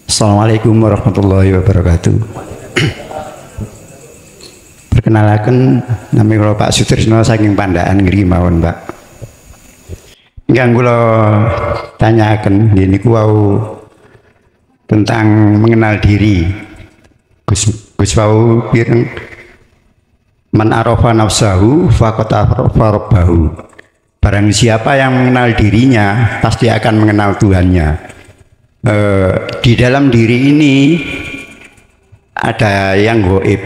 Assalamualaikum warahmatullahi wabarakatuh. Perkenalkan nama kula Pak Sutrisno saking Pandaan ngriki mawon, Pak. Ingkang kula tanyaken niku wau tentang mengenal diri. Gus wau pireng man arafa nafsahu faqad arafa rabbahu. Barang siapa yang mengenal dirinya pasti akan mengenal Tuhannya. Di dalam diri ini ada yang gaib,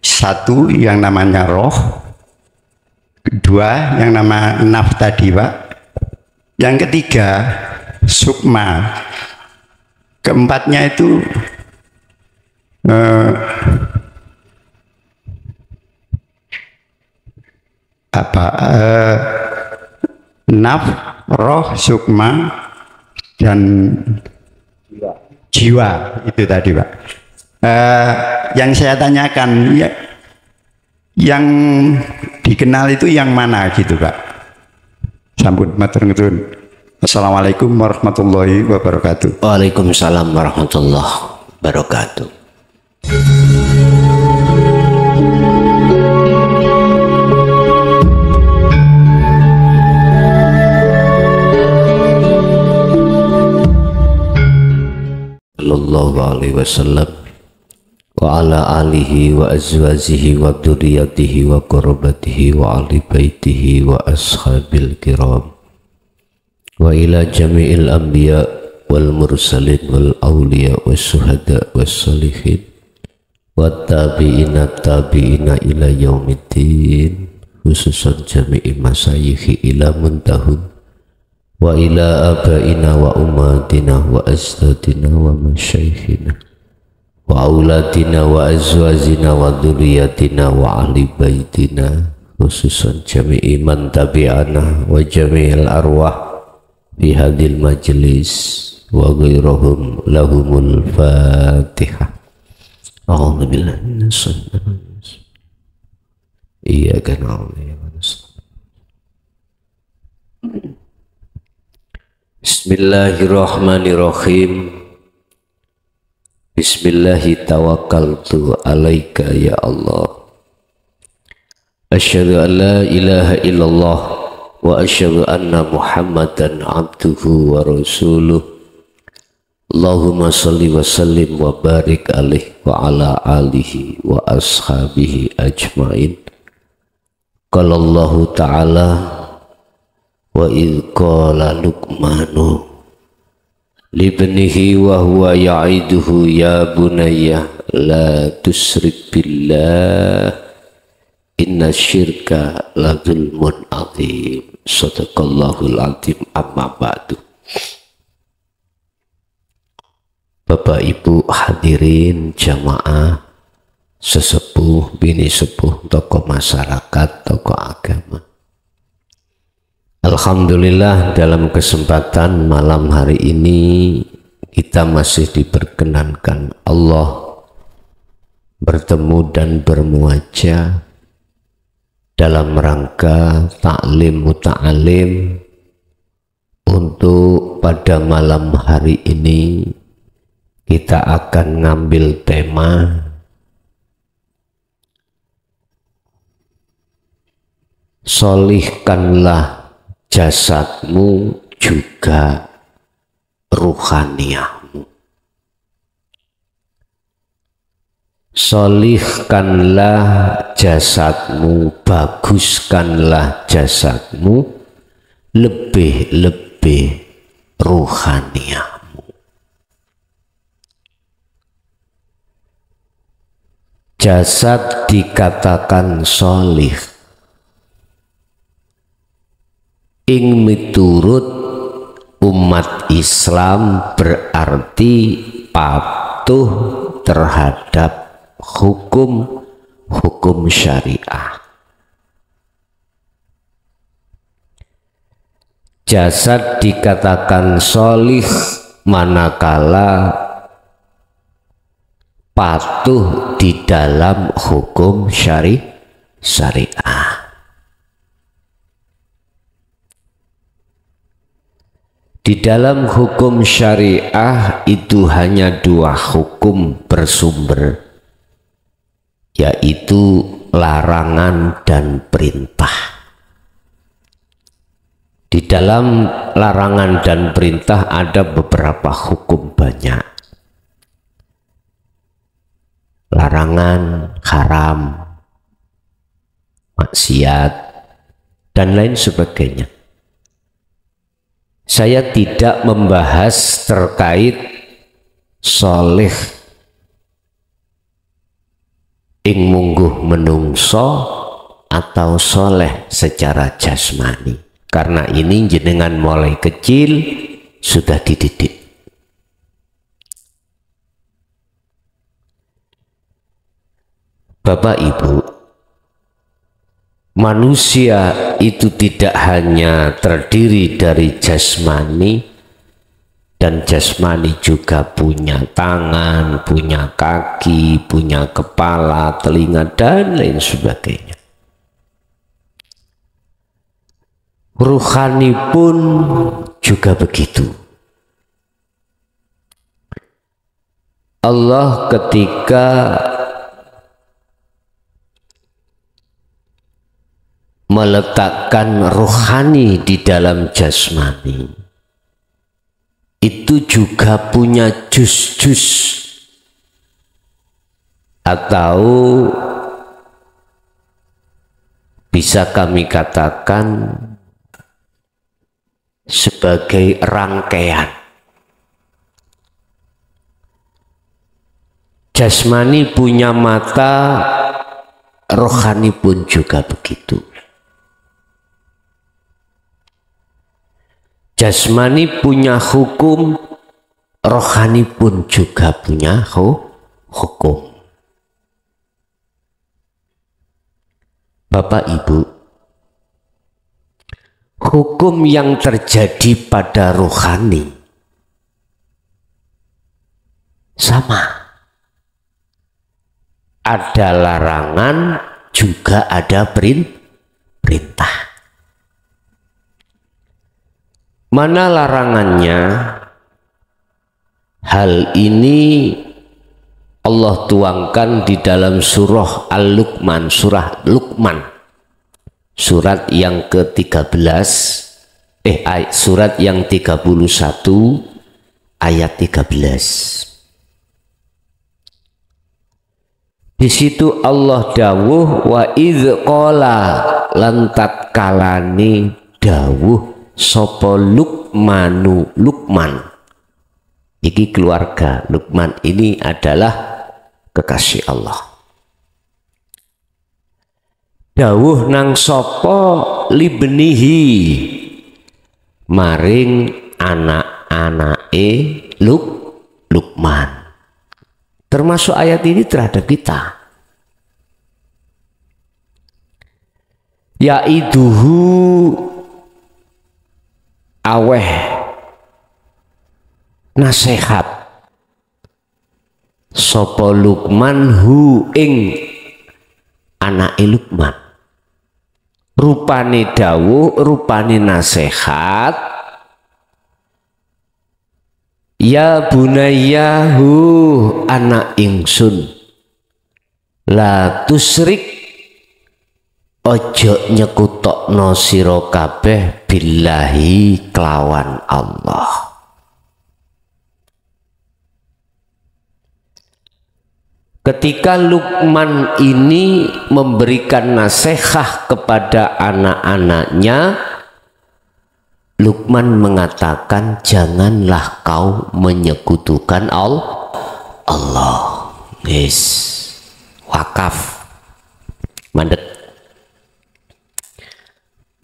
satu yang namanya roh, kedua yang nama naf tadi, Pak, yang ketiga sukma, keempatnya itu naf, roh, sukma, dan jiwa itu tadi, Pak. Yang saya tanyakan ya, yang dikenal itu yang mana gitu, Pak? Sampun matur nuwun. Assalamualaikum warahmatullahi wabarakatuh. Waalaikumsalam warahmatullahi wabarakatuh. Sallallahu alaihi wasallam wa ala alihi wa azwajihi wa dzurriyyatihi wa qurrabatihi wa ahli baitihi wa ashabil kiram wa ila jami'il anbiya wal mursalin wal awliya was syuhada was sholihin wa tabi'ina ila yaumiddin, khususan jami'i masyayikhi ila muntahun wa ila abaina wa umatina wa ajdadina wa masyaikhina wa auladina wa azwajina wa dzurriyyatina wa ahli baitina, khususan jami'i man tabi'ana wa jami'il arwah fi hadil majlis wa ghairahum lahumul fatihah. A'udzu billahi minasyaitonir rajim. Iyyaka na'budu wa nasta'in. Bismillahirrahmanirrahim. Bismillahi tawakkaltu alaika ya Allah. Asyhadu an la ilaha illallah wa asyhadu anna Muhammadan abduhu wa rasuluh. Allahumma salli wa sallim wa barik alaihi wa ala alihi wa ashabihi ajmain. Qala Allahu ta'ala wa idh qala Luqmanu libnihi wa huwa ya'iduhu ya bunayya la tusyrik billah inna syirka la dzulmun adzim. Shadaqallahul adzim. Amma ba'du. Bapak Ibu hadirin jamaah sesepuh, bini sepuh, tokoh masyarakat, tokoh agama, alhamdulillah dalam kesempatan malam hari ini kita masih diperkenankan Allah bertemu dan bermuajah dalam rangka ta'lim muta'alim. Untuk pada malam hari ini kita akan ngambil tema solihkanlah jasadmu juga ruhaniyahmu. Solihkanlah jasadmu, baguskanlah jasadmu, lebih-lebih ruhaniyahmu. Jasad dikatakan solih ing miturut umat Islam berarti patuh terhadap hukum syariah. Jasad dikatakan solih manakala patuh di dalam hukum syariah. Di dalam hukum syariah itu hanya dua hukum bersumber, yaitu larangan dan perintah. Di dalam larangan dan perintah ada beberapa hukum banyak. Larangan, haram, maksiat, dan lain sebagainya. Saya tidak membahas terkait soleh ing mungguh menungso atau soleh secara jasmani, karena ini jenengan mulai kecil sudah dididik. Bapak Ibu, manusia itu tidak hanya terdiri dari jasmani, dan jasmani juga punya tangan, punya kaki, punya kepala, telinga, dan lain sebagainya. Ruhani pun juga begitu. Allah ketika meletakkan rohani di dalam jasmani, itu juga punya jus-jus atau bisa kami katakan sebagai rangkaian. Jasmani punya mata, rohani pun juga begitu. Jasmani punya hukum, rohani pun juga punya hukum. Bapak Ibu, hukum yang terjadi pada rohani sama. Ada larangan, juga ada perintah. Mana larangannya? Hal ini Allah tuangkan di dalam surah Al-Luqman, surah Luqman, surat yang ke-13, surat yang 31 ayat 13. Di situ Allah dawuh, wa idz qala lantat kalani dawuh sopo Luqmanu, Luqman iki keluarga. Luqman ini adalah kekasih Allah. Dawuh nang sopo libnihi maring anak-anake Luqman. Termasuk ayat ini terhadap kita. Yaiduhu aweh nasihat sapa Luqman hu ing anake Luqman. Rupane dawuh, rupane nasihat, ya bunayyahu anak ingsun la tusrik ojo nyekutokno sira kabeh billahi kelawan Allah. Ketika Luqman ini memberikan nasihat kepada anak-anaknya, Luqman mengatakan janganlah kau menyekutukan Allah. Yes. Wakaf. Mandet.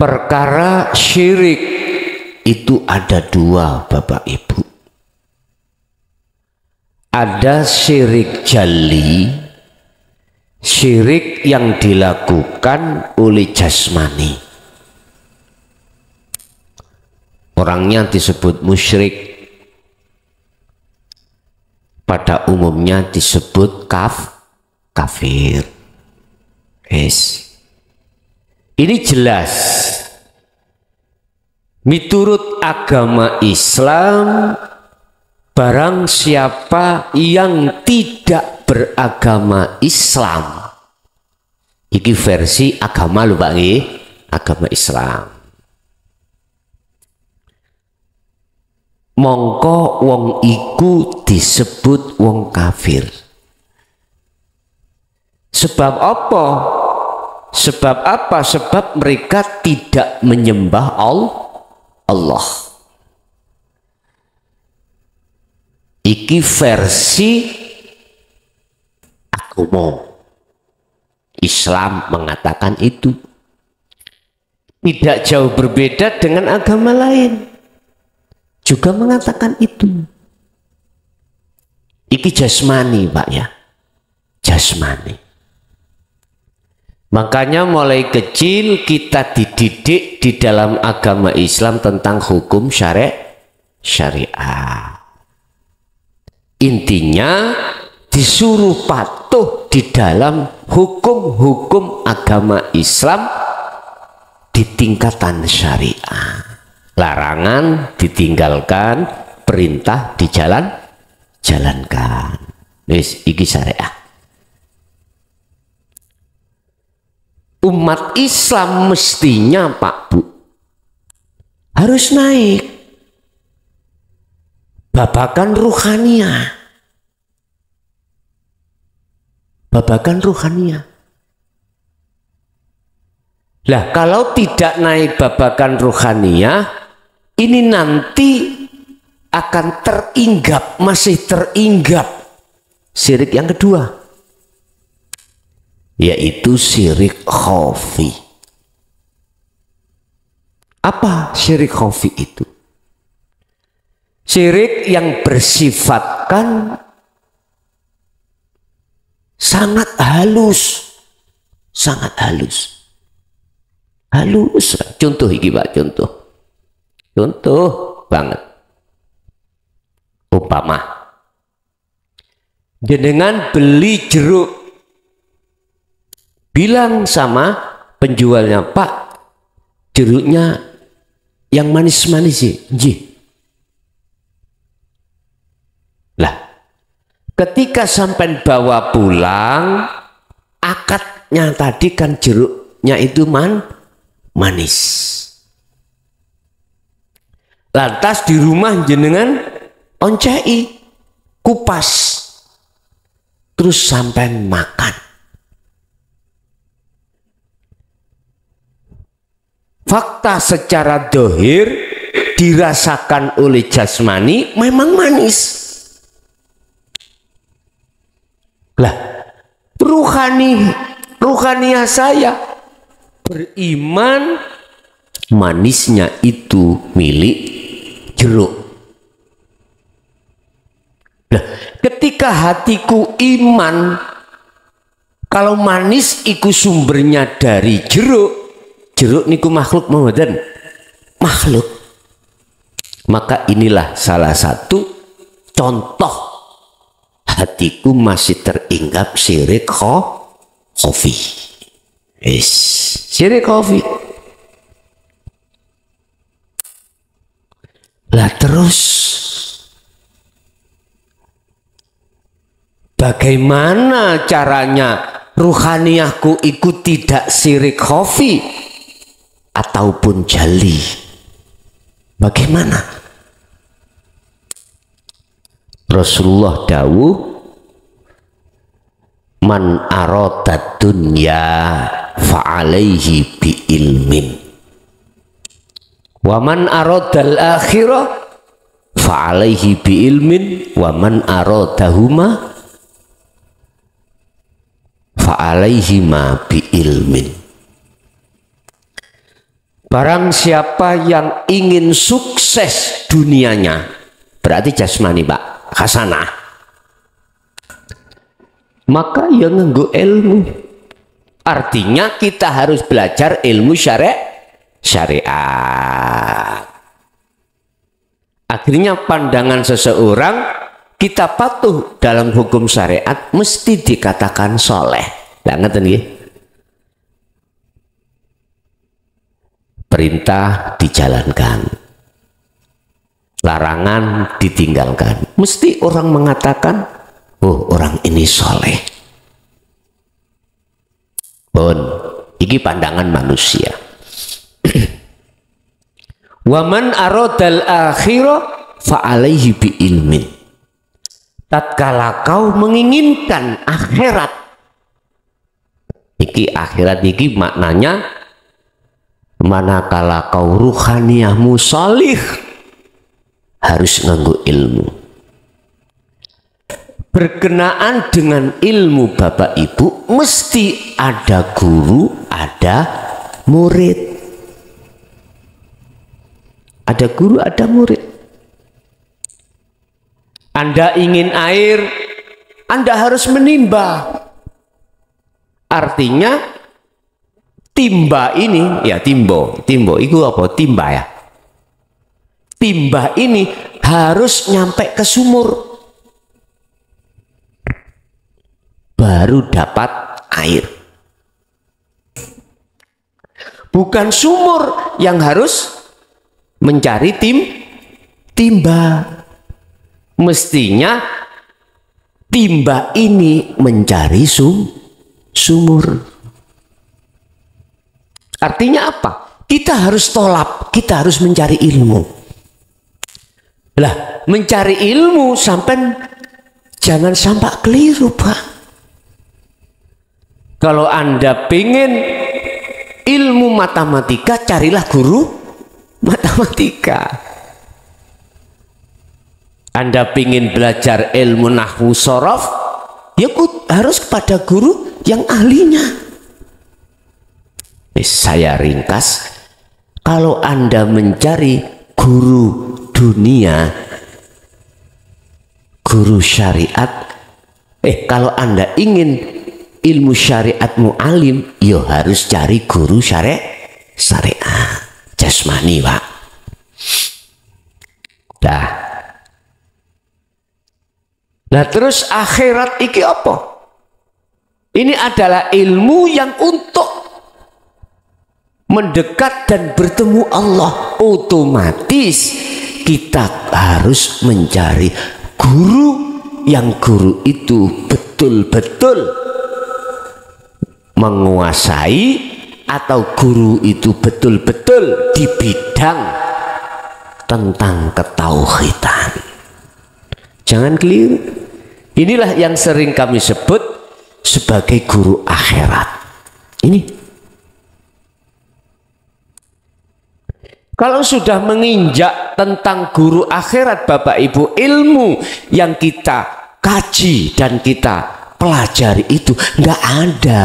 Perkara syirik itu ada dua, Bapak Ibu. Ada syirik jali, syirik yang dilakukan oleh jasmani. Orangnya disebut musyrik, pada umumnya disebut kafir. Yes. Ini jelas Miturut agama Islam, barang siapa yang tidak beragama Islam, iki versi agama lho Pak nggih, agama Islam. Mongko wong iku disebut wong kafir. Sebab apa? Sebab apa? Sebab mereka tidak menyembah Allah. Iki versi agama Islam mengatakan itu. Tidak jauh berbeda dengan agama lain, juga mengatakan itu. Iki jasmani Pak ya, jasmani. Makanya mulai kecil kita dididik di dalam agama Islam tentang hukum syariah. Intinya disuruh patuh di dalam hukum-hukum agama Islam di tingkatan syariah. Larangan ditinggalkan, perintah dijalankan. Wis iki syariah. Umat Islam mestinya Pak Bu harus naik babakan ruhaniah. Babakan ruhaniah. Lah kalau tidak naik babakan ruhaniah, ini nanti akan teringgap, masih teringgap syirik yang kedua, yaitu syirik khafi. Apa syirik khafi itu? Syirik yang bersifatkan sangat halus, sangat halus. Halus. Contoh iki Pak, contoh banget. Umpama jenengan beli jeruk, bilang sama penjualnya, Pak, jeruknya yang manis-manis sih. Lah, ketika sampai bawa pulang, akadnya tadi kan jeruknya itu manis. Lantas di rumah jenengan oncei, kupas, terus sampai makan. Fakta secara dohir dirasakan oleh jasmani memang manis. Lah, ruhaniah saya beriman manisnya itu milik jeruk. Nah, ketika hatiku iman kalau manis itu sumbernya dari jeruk niku makhluk mboten? Makhluk. Maka inilah salah satu contoh hatiku masih teringgap syirik khafi. Syirik khafi. Lah terus bagaimana caranya ruhaniahku ikut tidak syirik khafi ataupun jali? Bagaimana? Rasulullah dawuh, man arada dunya fa'alaihi bi ilmin wa man arada al-akhirah fa'alaihi bi ilmin wa man aradahuma fa'alaihi ma bi ilmin. Barang siapa yang ingin sukses dunianya, berarti jasmani Pak, hasanah, maka ya nganggo ilmu. Artinya kita harus belajar ilmu syariat. Akhirnya pandangan seseorang kita patuh dalam hukum syariat mesti dikatakan soleh. Nggak ngerti nggih? perintah dijalankan, larangan ditinggalkan. Mesti orang mengatakan, oh orang ini soleh. Pun, iki pandangan manusia. Waman aradal akhirah fa'alaihi bi ilmin. Tatkala kau menginginkan akhirat, iki akhirat iki maknanya manakala kau ruhaniyahmu salih, harus nganggo ilmu. Berkenaan dengan ilmu Bapak Ibu, mesti ada guru, ada murid. Ada guru, ada murid. Anda ingin air, Anda harus menimba. Artinya timba ini, ya timbo itu apa? Timba ya. Timba ini harus nyampe ke sumur, baru dapat air. Bukan sumur yang harus mencari timba. Mestinya timba ini mencari sumur. Artinya apa? Kita harus tolap, kita harus mencari ilmu. Lah, mencari ilmu jangan sampai keliru, Pak. Kalau Anda pengen ilmu matematika, carilah guru matematika. Anda ingin belajar ilmu nahwu sorof, ya harus kepada guru yang ahlinya. Saya ringkas, kalau Anda mencari guru dunia, guru syariat, kalau Anda ingin ilmu syariatmu alim, ya harus cari guru syariat jasmani, Pak. Dah. Nah terus akhirat iki apa? Ini adalah ilmu yang untuk mendekat dan bertemu Allah. Otomatis kita harus mencari guru yang guru itu betul-betul menguasai, atau guru itu betul-betul di bidang tentang ketauhidan. Jangan keliru. Inilah yang sering kami sebut sebagai guru akhirat. Ini. Kalau sudah menginjak tentang guru akhirat Bapak Ibu, ilmu yang kita kaji dan kita pelajari itu nggak ada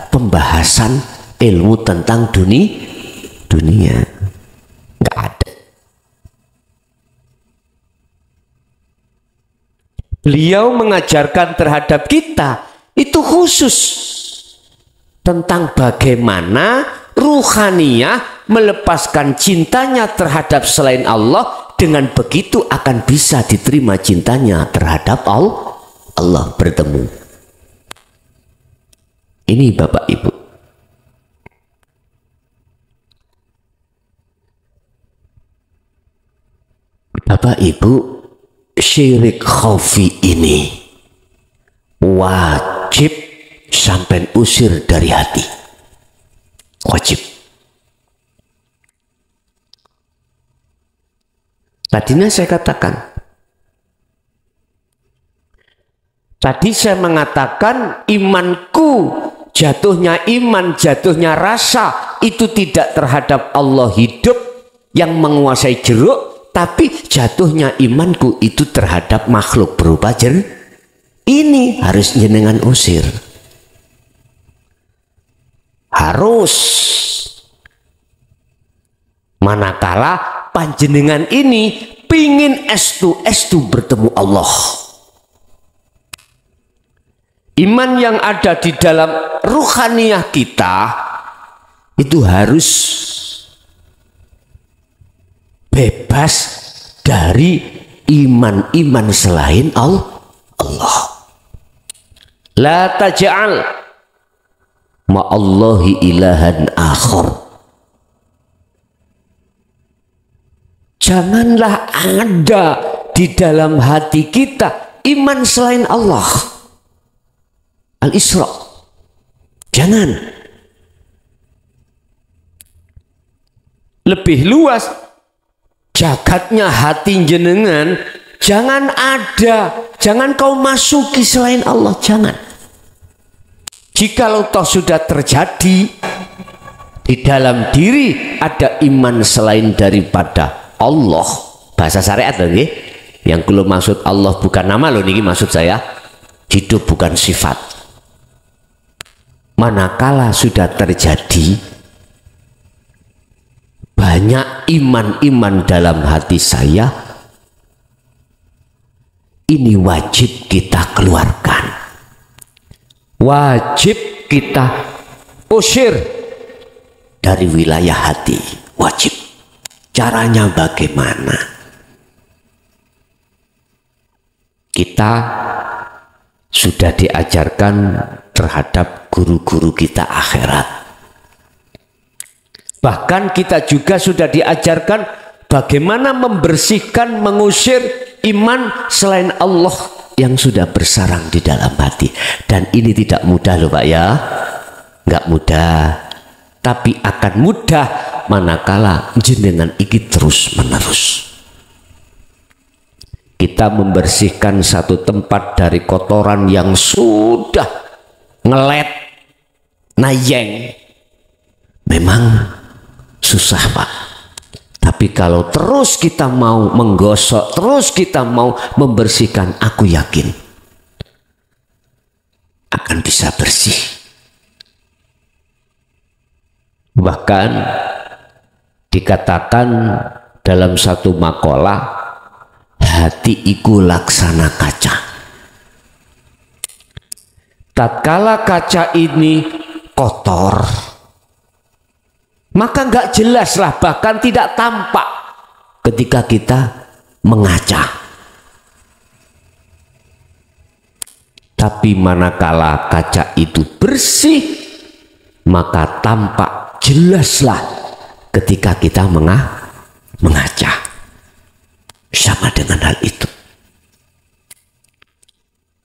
pembahasan ilmu tentang dunia. Nggak ada. Beliau mengajarkan terhadap kita itu khusus tentang bagaimana ruhaniyah melepaskan cintanya terhadap selain Allah, dengan begitu akan bisa diterima cintanya terhadap Allah bertemu. Ini Bapak Ibu. Bapak Ibu, syirik khafi ini wajib sampai usir dari hati. Wajib. Tadinya saya katakan, tadi saya mengatakan imanku, jatuhnya iman, jatuhnya rasa itu tidak terhadap Allah hidup yang menguasai jeruk, tapi jatuhnya imanku itu terhadap makhluk berupa jeruk. Ini harus jenengan usir. Harus. Manakala panjenengan ini pingin estu bertemu Allah. Iman yang ada di dalam ruhaniyah kita itu harus bebas dari iman-iman selain Allah. La taj'al ma'allahi ilahan akhar. Janganlah ada di dalam hati kita iman selain Allah. Al-Isra. Jangan. Lebih luas jagatnya hati jenengan, jangan ada, jangan kau masuki selain Allah, jangan. Jikalau toh sudah terjadi di dalam diri ada iman selain daripada Allah, bahasa syariat lagi, yang kalau maksud Allah bukan nama loh, ini maksud saya hidup bukan sifat. Manakala sudah terjadi banyak iman-iman dalam hati saya, ini wajib kita keluarkan, wajib kita usir dari wilayah hati, wajib. Caranya bagaimana? Kita sudah diajarkan terhadap guru-guru kita akhirat. Bahkan kita juga sudah diajarkan bagaimana membersihkan, mengusir iman selain Allah yang sudah bersarang di dalam hati. Dan ini tidak mudah loh Pak ya, nggak mudah. Tapi akan mudah manakala jenengan iki terus menerus. Kita membersihkan satu tempat dari kotoran yang sudah ngelet, nayeng, memang susah Pak. Tapi kalau terus kita mau menggosok, terus kita mau membersihkan, aku yakin akan bisa bersih. Bahkan dikatakan dalam satu makalah, hati iku laksana kaca. Tatkala kaca ini kotor, maka nggak jelas lah, bahkan tidak tampak ketika kita mengaca. Tapi manakala kaca itu bersih, maka tampak jelaslah ketika kita mengaca. Sama dengan hal itu.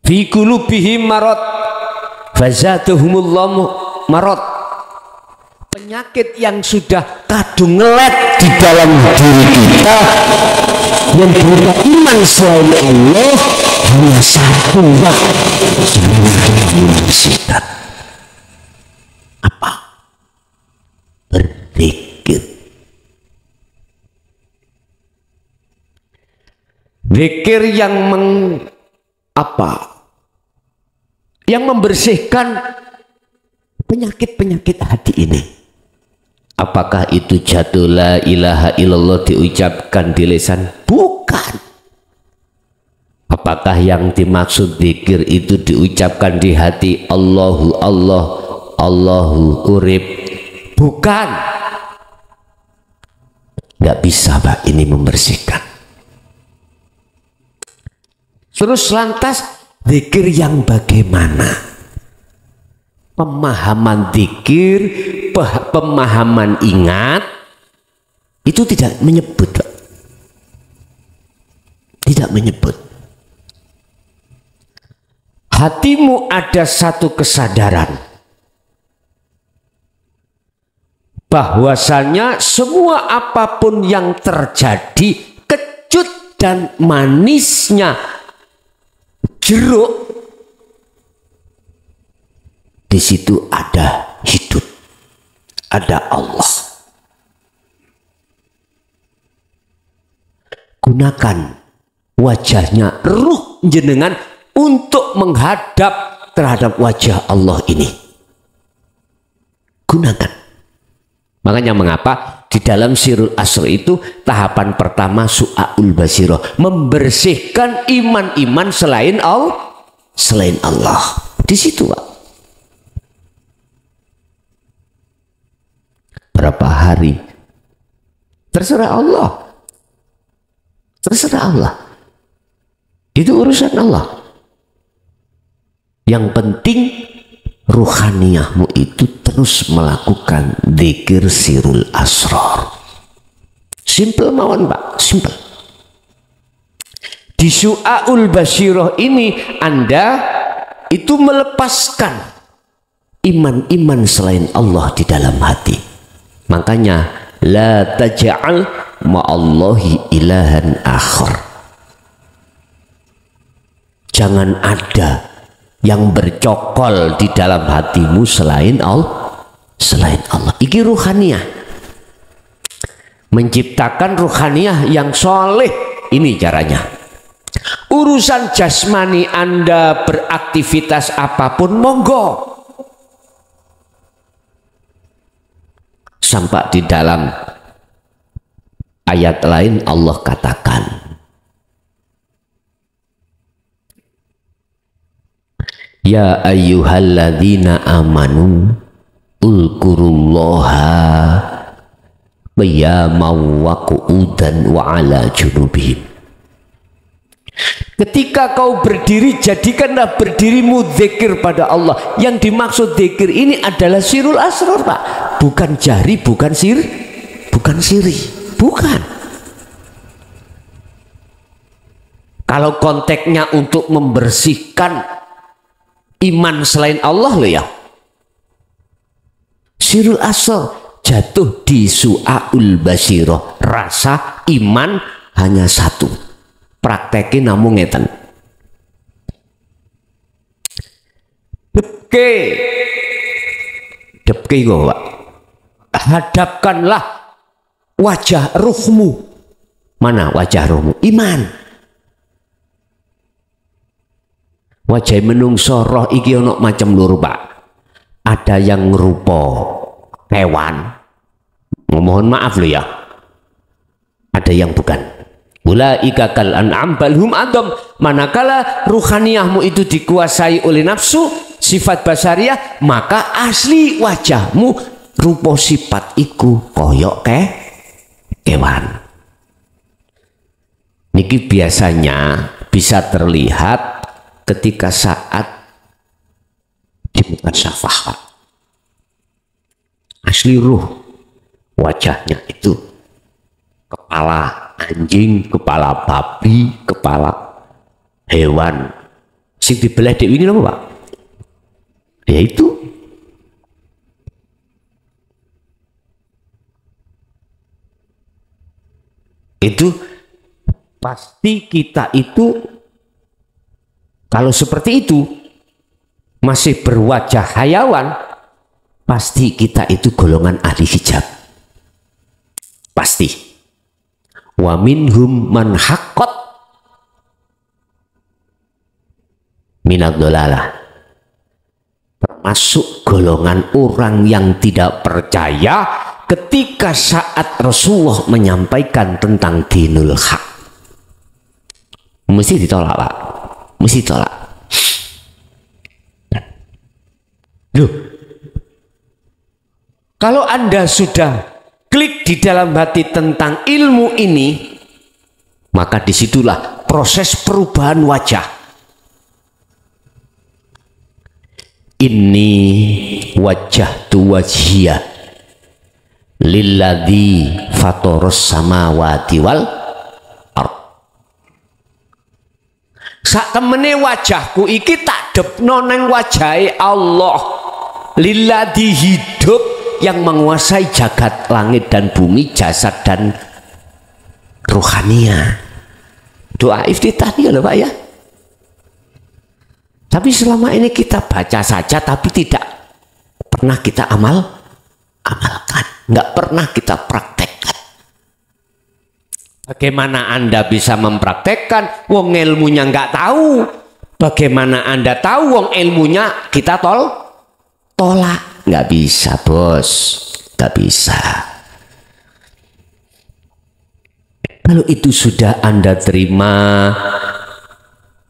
Fi qulubihim marad fazatuhumullahu marad. Penyakit yang sudah kadung ngelet di dalam diri kita yang berupa iman selain Allah hanya satu Pak, membersihkan. Apa? Berzikir. Zikir yang yang membersihkan penyakit-penyakit hati ini. Apakah itu jatuh la ilaha illallah diucapkan di lisan? Bukan. Apakah yang dimaksud zikir itu diucapkan di hati? Allahu Allah, Allahu urib? Bukan. Nggak bisa Pak ini membersihkan. Terus lantas zikir yang bagaimana? Pemahaman zikir, pemahaman ingat itu tidak menyebut, tidak menyebut. Hatimu ada satu kesadaran bahwasanya semua apapun yang terjadi, kecut dan manisnya jeruk, di situ ada hidup, ada Allah. Gunakan wajahnya ruh jenengan untuk menghadap terhadap wajah Allah ini. Gunakan. Makanya mengapa di dalam Sirul Asr itu tahapan pertama su'aul basiroh, membersihkan iman-iman selain Allah, selain Allah. Di situ Pak. Berapa hari? Terserah Allah. Terserah Allah. Itu urusan Allah. Yang penting ruhaniyahmu itu terus melakukan dzikir sirul asrar. Simple mawon Pak, simple. Di Syu'aul Basyirah ini Anda itu melepaskan iman-iman selain Allah di dalam hati. Makanya la taj'al ma'allahi ilahan akhar. Jangan ada yang bercokol di dalam hatimu selain Allah. Selain Allah. Iki ruhaniyah. Menciptakan ruhaniyah yang soleh. Ini caranya. Urusan jasmani Anda beraktivitas apapun monggo. Sampai di dalam ayat lain Allah katakan, ya ayyuhalladzina amanu ulkurullaha qiyaman wa qu'udan wa ala junubihim. Ketika kau berdiri, jadikanlah berdirimu zikir pada Allah. Yang dimaksud zikir ini adalah sirul asrar Pak, bukan jari, bukan siri, bukan. Kalau konteksnya untuk membersihkan iman selain Allah loh ya, sirul asrar jatuh di Syu'aul Basyirah. Rasa iman hanya satu, praktekin namun ngeten. Depke kok Pak. Hadapkanlah wajah ruhmu. Mana wajah ruhmu? Iman. Wajah menungso roh iki ono macam loro Pak. Ada yang rupa hewan. Mohon maaf loh ya. Ada yang bukan. Ulaika kal an'am bal hum adam. Manakala ruhaniyahmu itu dikuasai oleh nafsu, sifat basariah, maka asli wajahmu rupa sifat iku koyok kewan. Niki biasanya bisa terlihat ketika saat di mukasyafah. Asli ruh wajahnya itu kepala anjing, kepala babi, kepala hewan. Sing dibelah dek ini apa Pak? Ya itu. Itu pasti kita itu kalau seperti itu masih berwajah hayawan, pasti kita itu golongan ahli hijab. Pasti. Wa minhum man haqqat minad dhalalah. Termasuk golongan orang yang tidak percaya ketika saat Rasulullah menyampaikan tentang dinul haq. Mesti ditolak Pak. Mesti ditolak. Loh, kalau Anda sudah klik di dalam hati tentang ilmu ini, maka disitulah proses perubahan wajah. Inni wajjahtu wajhiya lilladzi fatoros samawati wal ardh. Sak temene wajahku iki tak depno nang wajahe Allah. Lilladzi hidup yang menguasai jagat langit dan bumi, jasad dan rohania. Doa iftitahnya loh Pak ya. Tapi selama ini kita baca saja tapi tidak pernah kita amalkan, nggak pernah kita praktekkan. Bagaimana Anda bisa mempraktekkan wong ilmunya nggak tahu? Bagaimana Anda tahu wong ilmunya kita tolak? Nggak bisa bos, nggak bisa. Kalau itu sudah Anda terima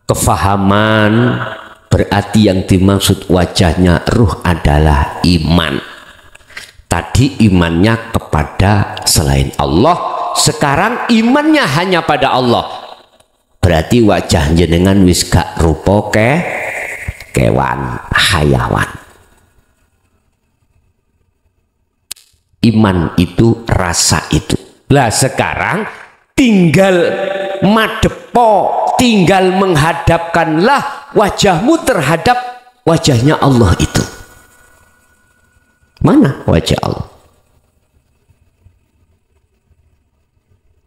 kefahaman, berarti yang dimaksud wajahnya ruh adalah iman. Tadi imannya kepada selain Allah, sekarang imannya hanya pada Allah. Berarti wajah jenengan wis gak rupa kewan, hayawan. Iman itu rasa itu. Lah sekarang tinggal madepo, tinggal menghadapkanlah wajahmu terhadap wajahnya Allah itu. Mana wajah Allah?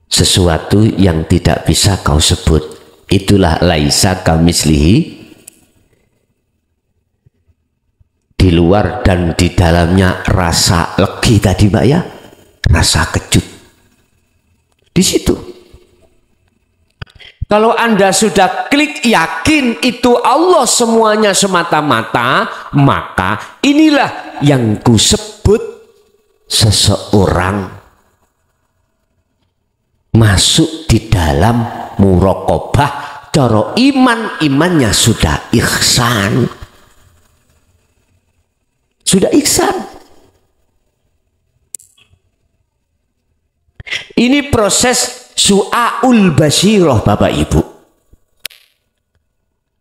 Sesuatu yang tidak bisa kau sebut. Itulah laisa kamislihi, di luar dan di dalamnya rasa legi tadi Mbak ya, rasa kejut di situ. Kalau Anda sudah klik yakin itu Allah semuanya semata-mata, maka inilah yang kusebut seseorang masuk di dalam muraqabah. Cara imannya sudah ihsan. Sudah ihsan. Ini proses su'aul basirah Bapak Ibu.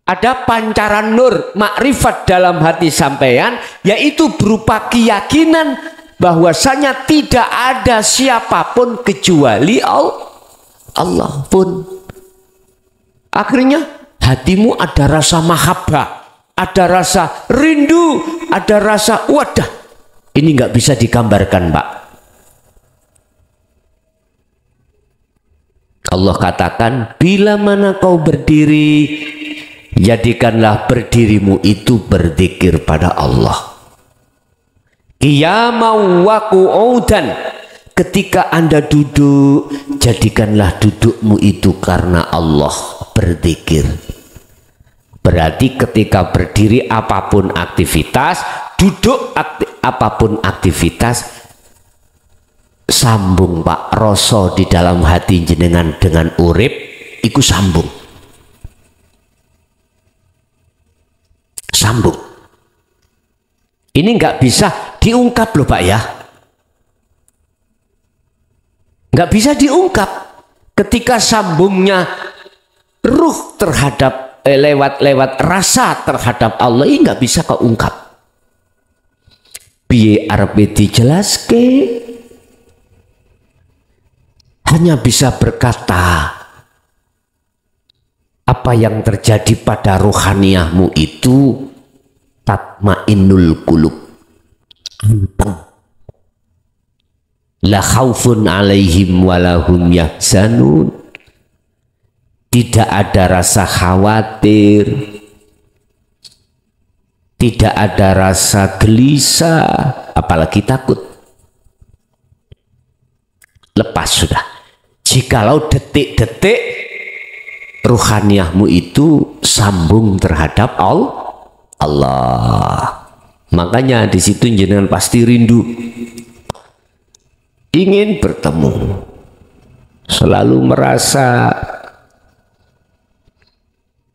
Ada pancaran nur makrifat dalam hati sampean, yaitu berupa keyakinan bahwasanya tidak ada siapapun kecuali Allah pun. Akhirnya hatimu ada rasa mahabbah, ada rasa rindu, ada rasa wadah. Ini nggak bisa digambarkan Pak. Allah katakan, bila mana kau berdiri, jadikanlah berdirimu itu berzikir pada Allah. Qiyamau wa qu'udan, ketika Anda duduk, jadikanlah dudukmu itu karena Allah, berzikir. Berarti ketika berdiri apapun aktivitas, duduk apapun aktivitas, sambung Pak, rasa di dalam hati jenengan dengan urip iku sambung. Sambung. Ini nggak bisa diungkap loh Pak ya. Nggak bisa diungkap. Ketika sambungnya ruh terhadap lewat rasa terhadap Allah, ini nggak bisa kau ungkap. Piye arepe dijelaske? Hanya bisa berkata, apa yang terjadi pada ruhaniyahmu itu tatmainnul qulub, la khaufun alaihim walahum yahzanun. Tidak ada rasa khawatir, tidak ada rasa gelisah, apalagi takut. Lepas sudah. Jikalau detik-detik ruhaniyahmu itu sambung terhadap Allah. Makanya di situ jenengan pasti rindu, ingin bertemu, selalu merasa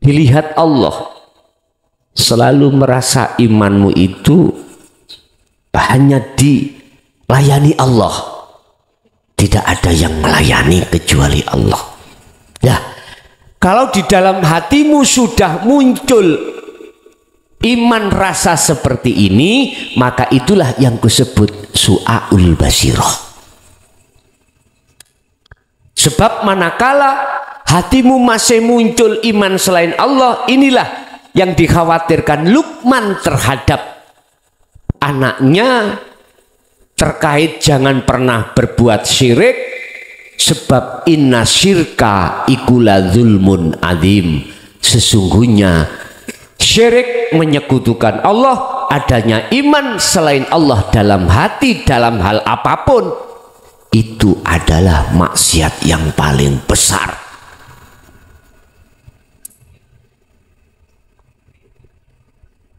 dilihat Allah, selalu merasa imanmu itu hanya dilayani Allah, tidak ada yang melayani kecuali Allah. Ya, kalau di dalam hatimu sudah muncul iman rasa seperti ini, maka itulah yang kusebut su'aul basirah. Sebab manakala hatimu masih muncul iman selain Allah, inilah yang dikhawatirkan Luqman terhadap anaknya terkait jangan pernah berbuat syirik, sebab inna syirka ikula zulmun adzim. Sesungguhnya syirik menyekutukan Allah, adanya iman selain Allah dalam hati dalam hal apapun, itu adalah maksiat yang paling besar.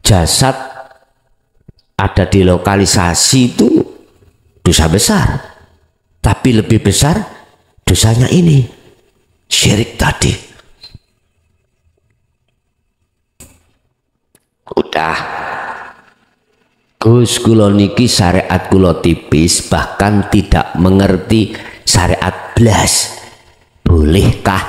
Jasad ada di lokalisasi itu dosa besar, tapi lebih besar dosanya ini, syirik tadi. Udah, Gus kula niki syariat kula tipis, bahkan tidak mengerti syariat blas. Bolehkah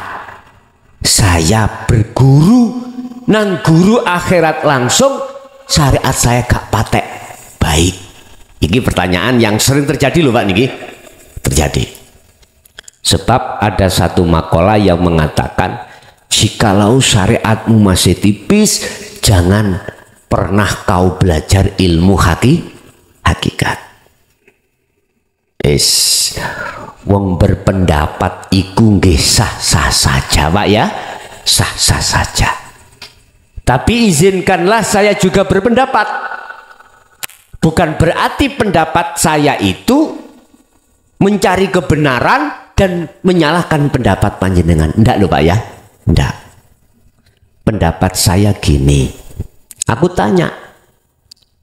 saya berguru nang guru akhirat langsung, syariat saya gak patek baik? Ini pertanyaan yang sering terjadi loh Pak niki. Terjadi. Sebab ada satu makalah yang mengatakan, jikalau syariatmu masih tipis, jangan pernah kau belajar ilmu hakikat. Wong berpendapat iku nggih sah-sah saja, Pak ya, sah-sah saja. Tapi izinkanlah saya juga berpendapat. Bukan berarti pendapat saya itu mencari kebenaran dan menyalahkan pendapat panjenengan. Enggak loh Pak ya, enggak. Pendapat saya gini. Aku tanya,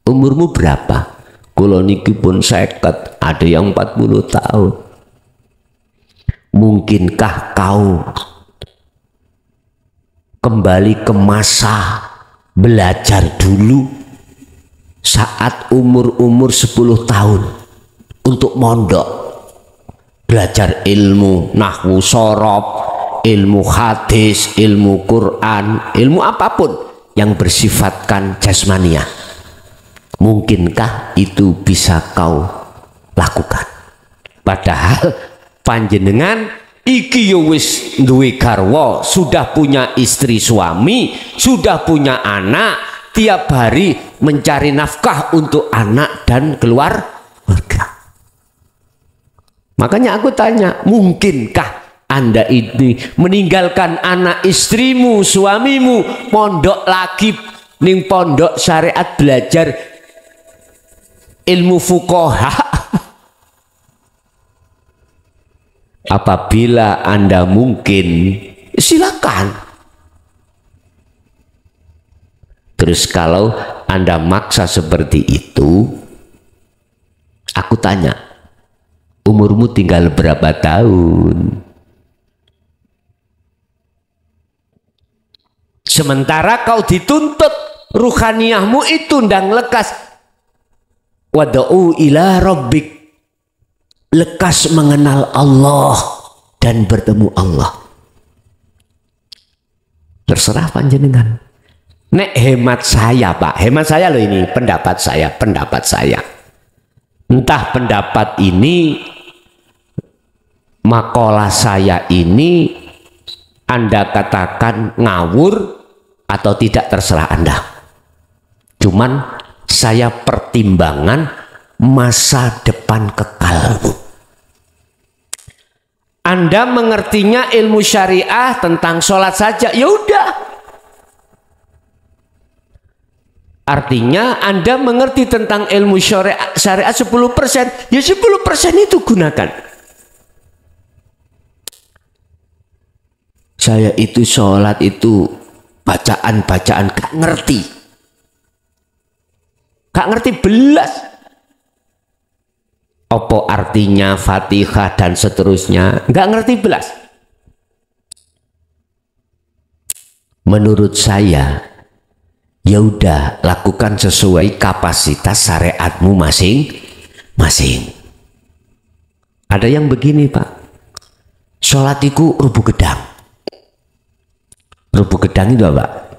umurmu berapa? Kulo niki pun 50, ada yang 40 tahun. Mungkinkah kau kembali ke masa belajar dulu saat umur 10 tahun untuk mondok? Belajar ilmu nahwu sorob, ilmu hadis, ilmu Quran, ilmu apapun yang bersifatkan jasmaniah. Mungkinkah itu bisa kau lakukan? Padahal panjenengan iki yo wis duwe garwa, sudah punya istri suami, sudah punya anak, tiap hari mencari nafkah untuk anak dan keluarga. Makanya aku tanya, mungkinkah Anda ini meninggalkan anak istrimu, suamimu, pondok lagi ning pondok syariat belajar ilmu fuqaha? Apabila Anda mungkin, silakan. Terus kalau Anda maksa seperti itu, aku tanya, umurmu tinggal berapa tahun? Sementara kau dituntut ruhaniyahmu itu ndang lekas. Wad'u ila rabbik, lekas mengenal Allah dan bertemu Allah. Terserah panjenengan. Nek hemat saya Pak, hemat saya loh ini, pendapat saya. Entah pendapat ini, makalah saya ini Anda katakan ngawur atau tidak, terserah Anda. Cuman saya pertimbangan masa depan kekalmu. Anda mengertinya ilmu syariah tentang sholat saja, ya udah. Artinya Anda mengerti tentang ilmu syariat 10%, ya 10% itu gunakan. Saya itu sholat itu bacaan-bacaan gak ngerti. Gak ngerti belas. Apa artinya Fatihah dan seterusnya, gak ngerti belas. Menurut saya, ya udah, lakukan sesuai kapasitas syariatmu masing-masing. Ada yang begini Pak, sholat itu rubuh gedang. Rubuh gedang itu apa?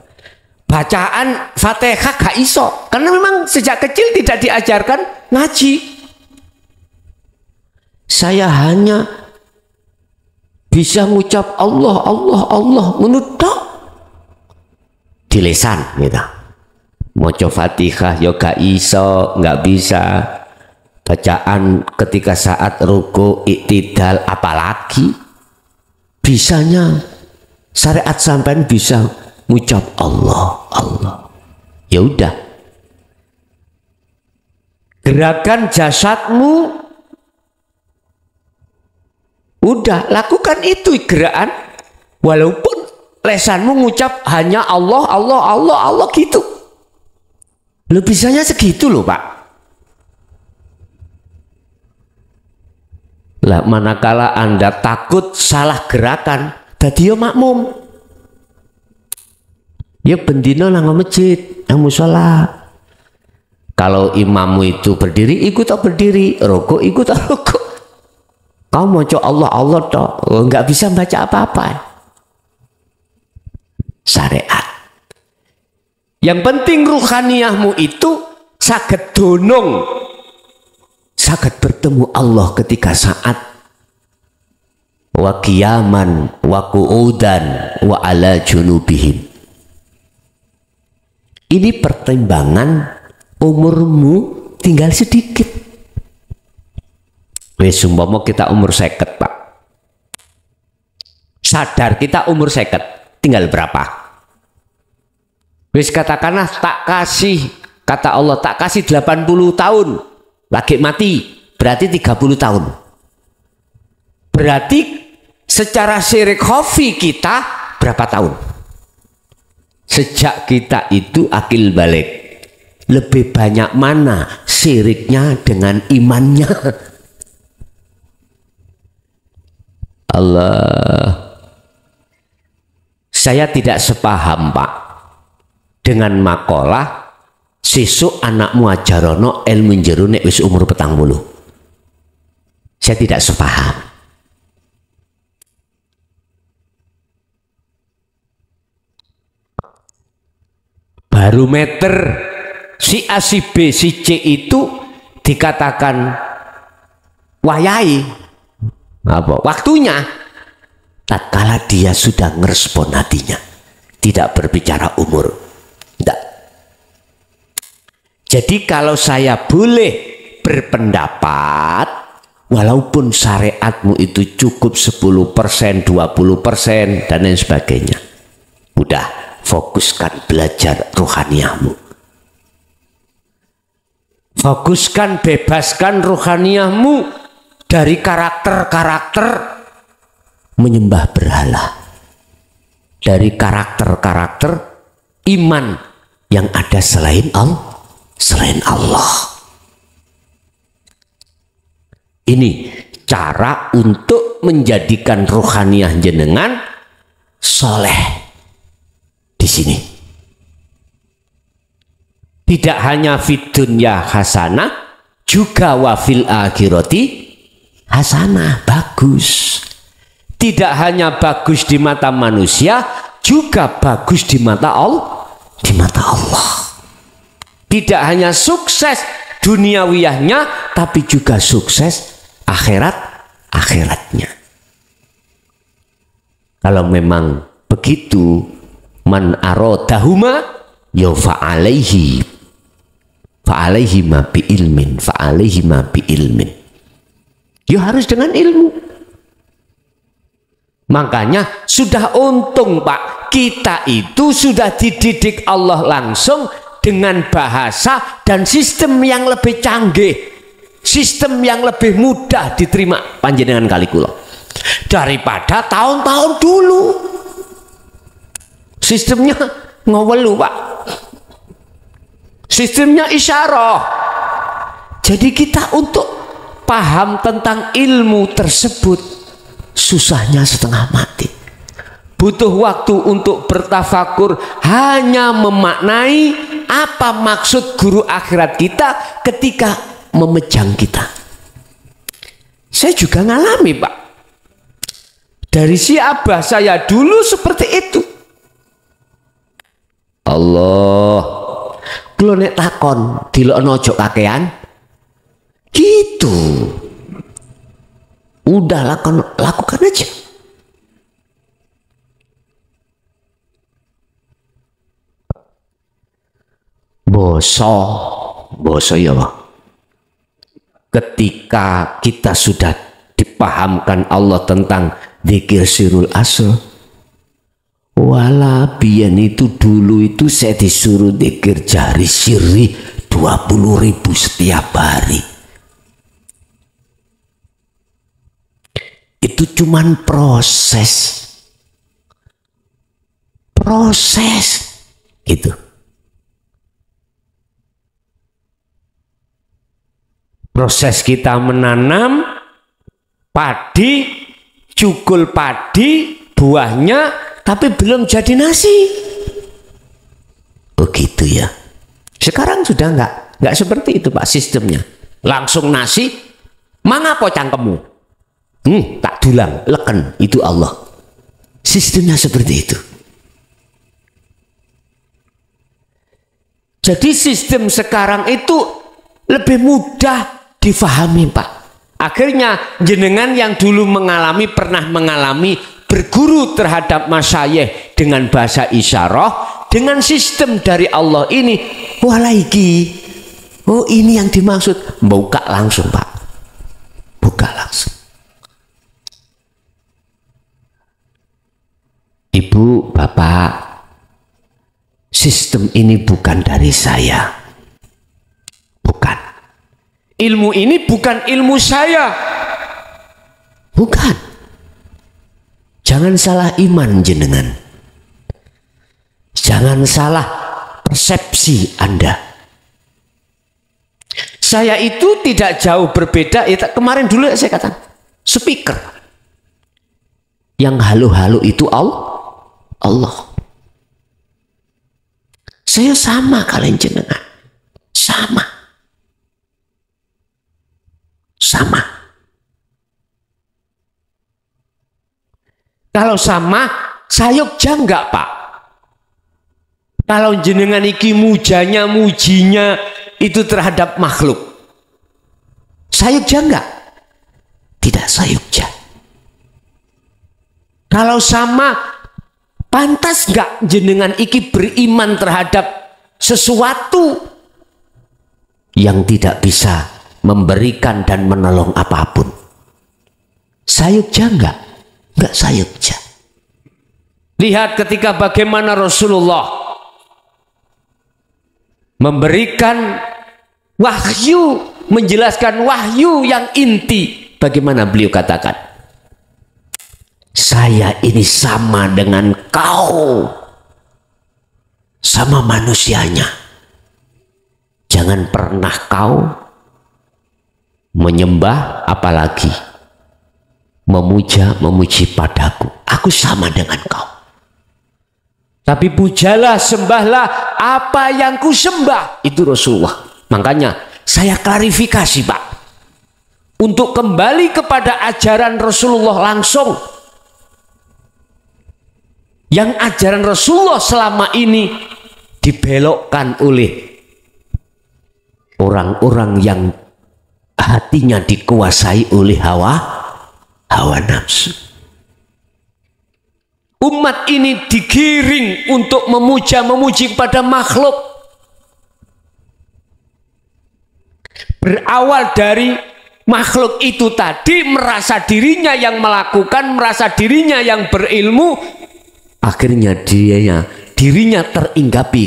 Bacaan Fatihah gak iso, karena memang sejak kecil tidak diajarkan ngaji. Saya hanya bisa mengucap Allah, Allah, Allah, menurut di lisan gitu. Maca Fatihah ya gak iso, nggak bisa. Bacaan ketika saat ruku, iktidal, apalagi bisanya syariat sampean bisa mengucap Allah, Allah. Ya udah. Gerakan jasadmu udah, lakukan itu gerakan, walaupun lesanmu ngucap hanya Allah, Allah, Allah, Allah gitu. Lo bisanya segitu loh Pak. Lah manakala Anda takut salah gerakan, tadi ya makmum. Ya bendino nang masjid, nang musola. Kalau imammu itu berdiri, ikut tak berdiri, rokok ikut tak rokok. Kau mau coba Allah, Allah toh, nggak bisa baca apa-apa. Syariat. Yang penting ruhaniyahmu itu saged donong, saged bertemu Allah ketika saat wa qiyaman wa qu'udan wa ala junubihim. Ini pertimbangan umurmu tinggal sedikit. Wes umpama kita umur 50, Pak. Sadar kita umur 50, tinggal berapa? Wes katakanlah tak kasih, kata Allah tak kasih 80 tahun lagi mati, berarti 30 tahun. Berarti secara syirik khafi kita berapa tahun? Sejak kita itu akil balik, lebih banyak mana syiriknya dengan imannya? Allah, saya tidak sepaham Pak dengan makalah sesuk anakmu ajarono ilmu jero nek wis umur 40. Saya tidak sepaham. Barometer si A, si B, si C itu dikatakan wayai apa? Waktunya tatkala dia sudah ngerespon hatinya, tidak berbicara umur. Tidak. Jadi kalau saya boleh berpendapat, walaupun syariatmu itu cukup 10%, 20% dan lain sebagainya, udah fokuskan belajar rohaniyahmu. Fokuskan, bebaskan rohaniyahmu dari karakter-karakter menyembah berhala, dari karakter-karakter iman yang ada selain Allah. Ini cara untuk menjadikan rohaniyah jenengan soleh di sini. Tidak hanya fid dunya hasanah, juga wa fil akhirati hasanah, bagus. Tidak hanya bagus di mata manusia, juga bagus di mata Allah. Tidak hanya sukses duniawiyahnya, tapi juga sukses akhiratnya. Kalau memang begitu, man aradahuma ya fa'alaihi ma bi ilmin. Ya harus dengan ilmu. Makanya sudah untung Pak, kita itu sudah dididik Allah langsung dengan bahasa dan sistem yang lebih canggih, sistem yang lebih mudah diterima panjenengan kali kula daripada tahun-tahun dulu. Sistemnya ngawelu Pak, sistemnya isyarah. Jadi kita untuk paham tentang ilmu tersebut susahnya setengah mati. Butuh waktu untuk bertafakur, hanya memaknai apa maksud guru akhirat kita ketika memejang kita. Saya juga ngalami Pak, dari si abah saya dulu seperti itu. Allah, kalau nek takon dilokno ojo kakean gitu, udah lakukan aja. Boso ya Pak. Ketika kita sudah dipahamkan Allah tentang dzikir sirul asr, wala biyen itu dulu itu saya disuruh dzikir jari sirri 20.000 setiap hari. Itu cuman proses gitu. Proses kita menanam padi, cukul padi, buahnya, tapi belum jadi nasi. Oh gitu ya. Sekarang sudah enggak seperti itu Pak sistemnya. Langsung nasi, mangapo cangkemmu? Tak dulang, leken, itu Allah. Sistemnya seperti itu. Jadi sistem sekarang itu lebih mudah difahami Pak. Akhirnya jenengan yang dulu pernah mengalami berguru terhadap masyayikh dengan bahasa isyarah, dengan sistem dari Allah ini, walaiki, oh ini yang dimaksud, buka langsung Pak, buka langsung. Ibu, Bapak, sistem ini bukan dari saya, bukan. Ilmu ini bukan ilmu saya, bukan. Jangan salah iman jenengan, jangan salah persepsi Anda. Saya itu tidak jauh berbeda. Kemarin dulu saya katakan speaker yang halu-halu itu Allah. Saya sama kalian jenengan, sama. Kalau sama, sayukja enggak Pak? Kalau jenengan iki mujinya itu terhadap makhluk, sayukja enggak? Tidak sayukja. Kalau sama, pantas enggak jenengan iki beriman terhadap sesuatu yang tidak bisa memberikan dan menolong apapun? Sayukja enggak? Enggak sayukja. Lihat ketika bagaimana Rasulullah memberikan wahyu, menjelaskan wahyu yang inti. Bagaimana beliau katakan, saya ini sama dengan kau, sama manusianya. Jangan pernah kau menyembah apalagi memuji padaku. Aku sama dengan kau. Tapi pujalah, sembahlah apa yang ku sembah. Itu Rasulullah. Makanya saya klarifikasi Pak, untuk kembali kepada ajaran Rasulullah langsung. Yang ajaran Rasulullah selama ini dibelokkan oleh orang-orang yang hatinya dikuasai oleh hawa nafsu. Umat ini digiring untuk memuji kepada makhluk. Berawal dari makhluk itu tadi merasa dirinya yang melakukan, merasa dirinya yang berilmu, akhirnya dirinya teringgapi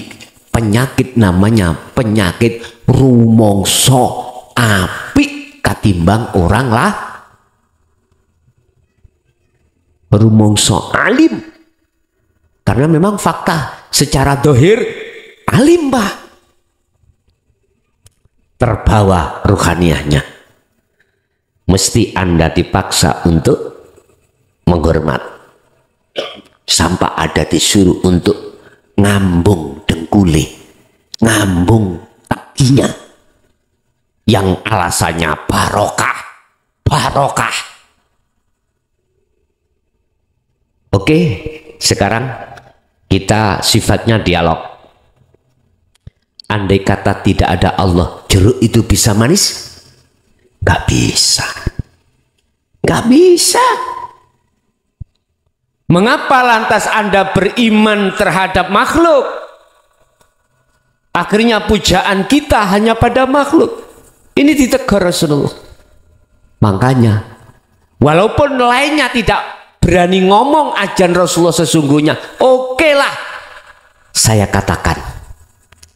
penyakit, namanya penyakit rumongso apik katimbang orang lah. Rumongso alim, karena memang fakta secara dohir alim Pak, terbawa ruhaniahnya. Mesti Anda dipaksa untuk menghormat, sampai ada disuruh untuk ngambung dengkuli, ngambung takinya, yang alasannya barokah. Oke, sekarang kita sifatnya dialog. Andai kata tidak ada Allah, jeruk itu bisa manis? Gak bisa. Gak bisa. Mengapa lantas Anda beriman terhadap makhluk? Akhirnya pujaan kita hanya pada makhluk. Ini ditegur Rasulullah. Makanya, walaupun lainnya tidak berani ngomong ajaran Rasulullah sesungguhnya, oke lah, saya katakan,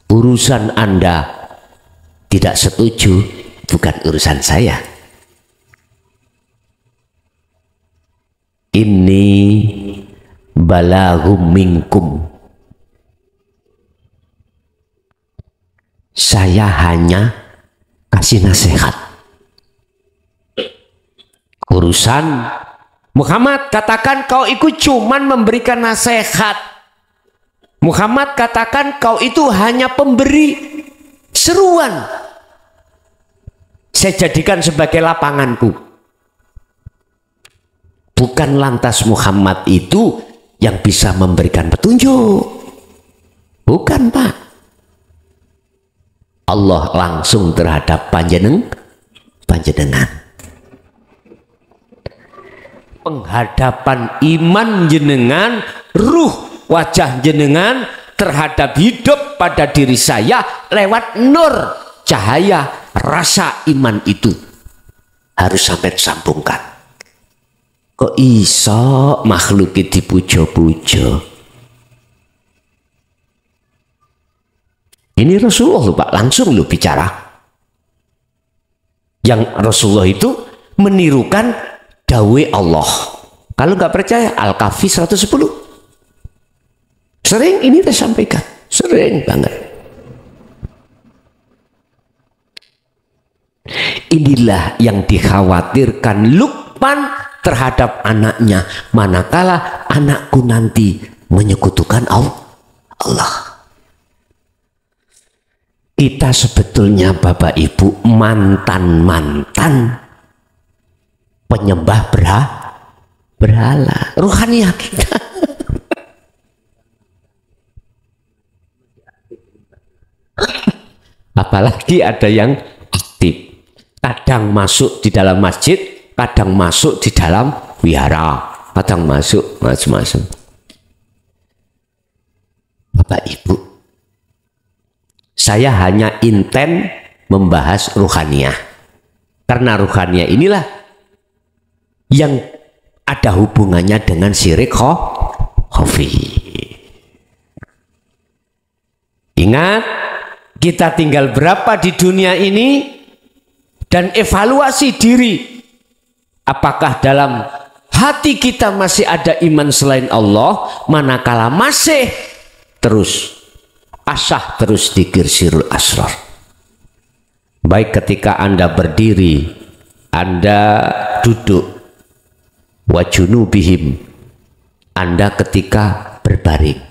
urusan Anda tidak setuju, bukan urusan saya. Ini balagum minkum, saya hanya kasih nasihat. Urusan Muhammad katakan kau itu cuman memberikan nasihat. Muhammad katakan kau itu hanya pemberi seruan. Saya jadikan sebagai lapanganku. Bukan lantas Muhammad itu yang bisa memberikan petunjuk. Bukan Pak. Allah langsung terhadap panjenengan. penghadapan iman jenengan, ruh wajah jenengan terhadap hidup pada diri saya lewat nur cahaya rasa iman itu harus sampai sambungkan. Kok iso makhluk dipuja-puja? Ini Rasulullah loh, Pak, langsung lo bicara. Yang Rasulullah itu menirukan dawe Allah. Kalau nggak percaya, Al-Kahfi 110. Sering ini saya sampaikan, sering banget. Inilah yang dikhawatirkan Luqman terhadap anaknya, manakala anakku nanti menyekutukan Allah. Kita sebetulnya Bapak Ibu mantan-mantan penyembah berhala. Ruhaniah kita. Apalagi ada yang aktif. Kadang masuk di dalam masjid, kadang masuk di dalam wihara, kadang masuk macam-macam. Bapak Ibu, saya hanya inten membahas ruhaniah. Karena ruhaniah inilah yang ada hubungannya dengan syirik khafi. Ingat, kita tinggal berapa di dunia ini dan evaluasi diri. Apakah dalam hati kita masih ada iman selain Allah, manakala masih terus asah terus dzikir sirul asrar. Baik ketika Anda berdiri, Anda duduk, wajunubihim, Anda ketika berbaring.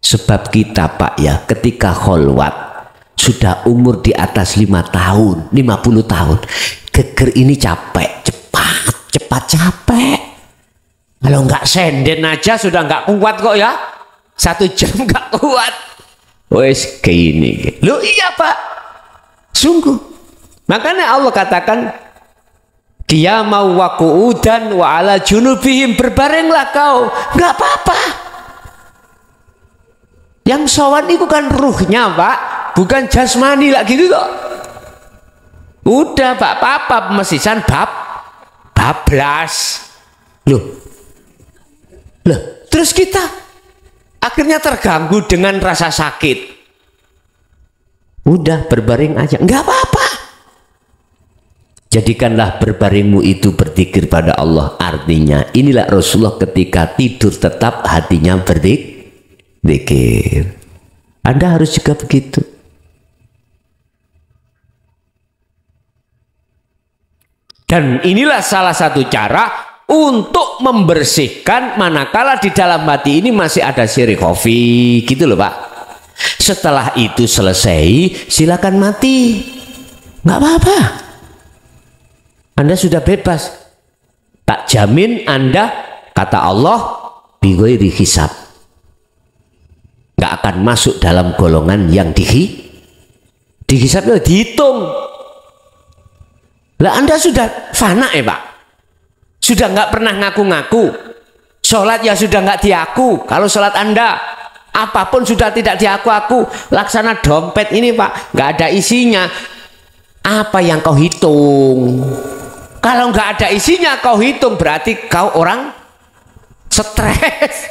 Sebab kita Pak ya, ketika kholwat sudah umur di atas 5 tahun, 50 tahun, geger ini capek, cepat capek. Kalau nggak senden aja sudah nggak kuat kok ya, 1 jam nggak kuat. Wes gini, lu iya Pak, sungguh. Makanya Allah katakan, dia mau waku'udan wa ala junubihim, berbaringlah kau, nggak apa-apa. Yang sowan itu kan ruhnya Pak, bukan jasmani lah gitu kok. Udah Pak, apa mesisan bablas. Loh, terus kita akhirnya terganggu dengan rasa sakit. Udah berbaring aja, nggak apa-apa. Jadikanlah berbaringmu itu berzikir pada Allah. Artinya inilah Rasulullah ketika tidur tetap hatinya berzikir. Anda harus juga begitu. Dan inilah salah satu cara untuk membersihkan manakala di dalam hati ini masih ada syirik khafi, gitu loh Pak. Setelah itu selesai, silakan mati, nggak apa-apa. Anda sudah bebas. Tak jamin Anda, kata Allah, bighairi hisab, nggak akan masuk dalam golongan yang dihisab, dihitung. Lah Anda sudah fana ya Pak. Sudah nggak pernah ngaku-ngaku, sholat ya sudah nggak diaku. Kalau sholat Anda apapun sudah tidak diaku-aku. Laksana dompet ini Pak, nggak ada isinya. Apa yang kau hitung? Kalau nggak ada isinya kau hitung, berarti kau orang stres.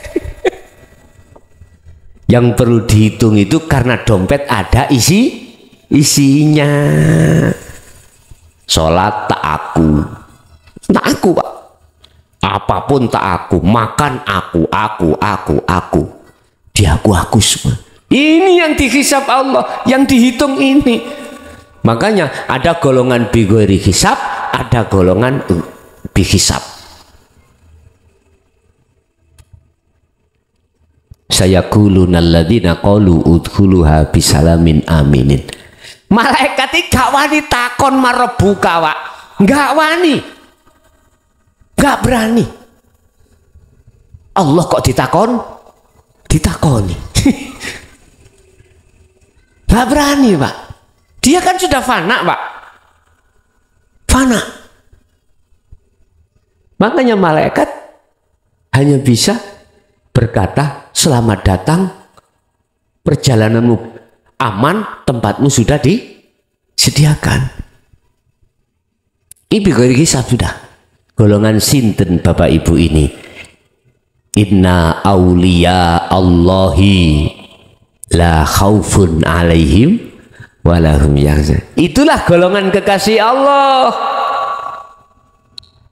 Yang perlu dihitung itu karena dompet ada isinya. Sholat tak aku Pak. Apapun tak aku, makan aku, diaku semua. Ini yang dihisab Allah, yang dihitung ini. Makanya ada golongan bighairi hisab, ada golongan bihisab. Sayaquluna alladzina qalu udkhuluha bisalamin aminin. Malaikat gak wani takon marebuka Pak. Gak wani. Gak berani. Allah kok ditakoni. Gak berani Pak. Dia kan sudah fana Pak. Fana. Makanya malaikat hanya bisa berkata, selamat datang, perjalananmu aman, tempatmu sudah disediakan. Ibu kisah sudah. Golongan sinten Bapak Ibu ini? Inna awliya Allahi la khaufun alaihim walahum yahzanun. Itulah golongan kekasih Allah.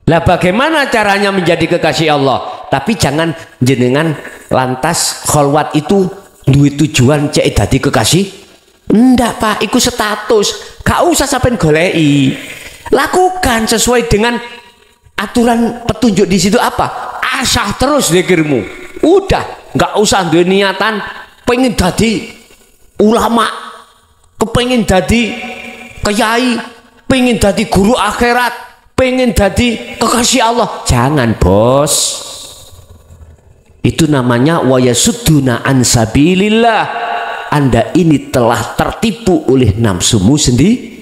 Lah bagaimana caranya menjadi kekasih Allah? Tapi jangan jenengan lantas kholwat itu duit tujuan cek dadi kekasih. Enggak Pak, itu status. Gak usah sampai golei. Lakukan sesuai dengan aturan petunjuk di situ apa? Asah terus zikirmu. Udah, nggak usah duwe niatan pengen dadi ulama, kepengen dadi kiai, pengen dadi guru akhirat, pengen dadi kekasih Allah. Jangan, Bos. Itu namanya wayasudduna an sabilillah. Anda ini telah tertipu oleh nafsumu sendiri.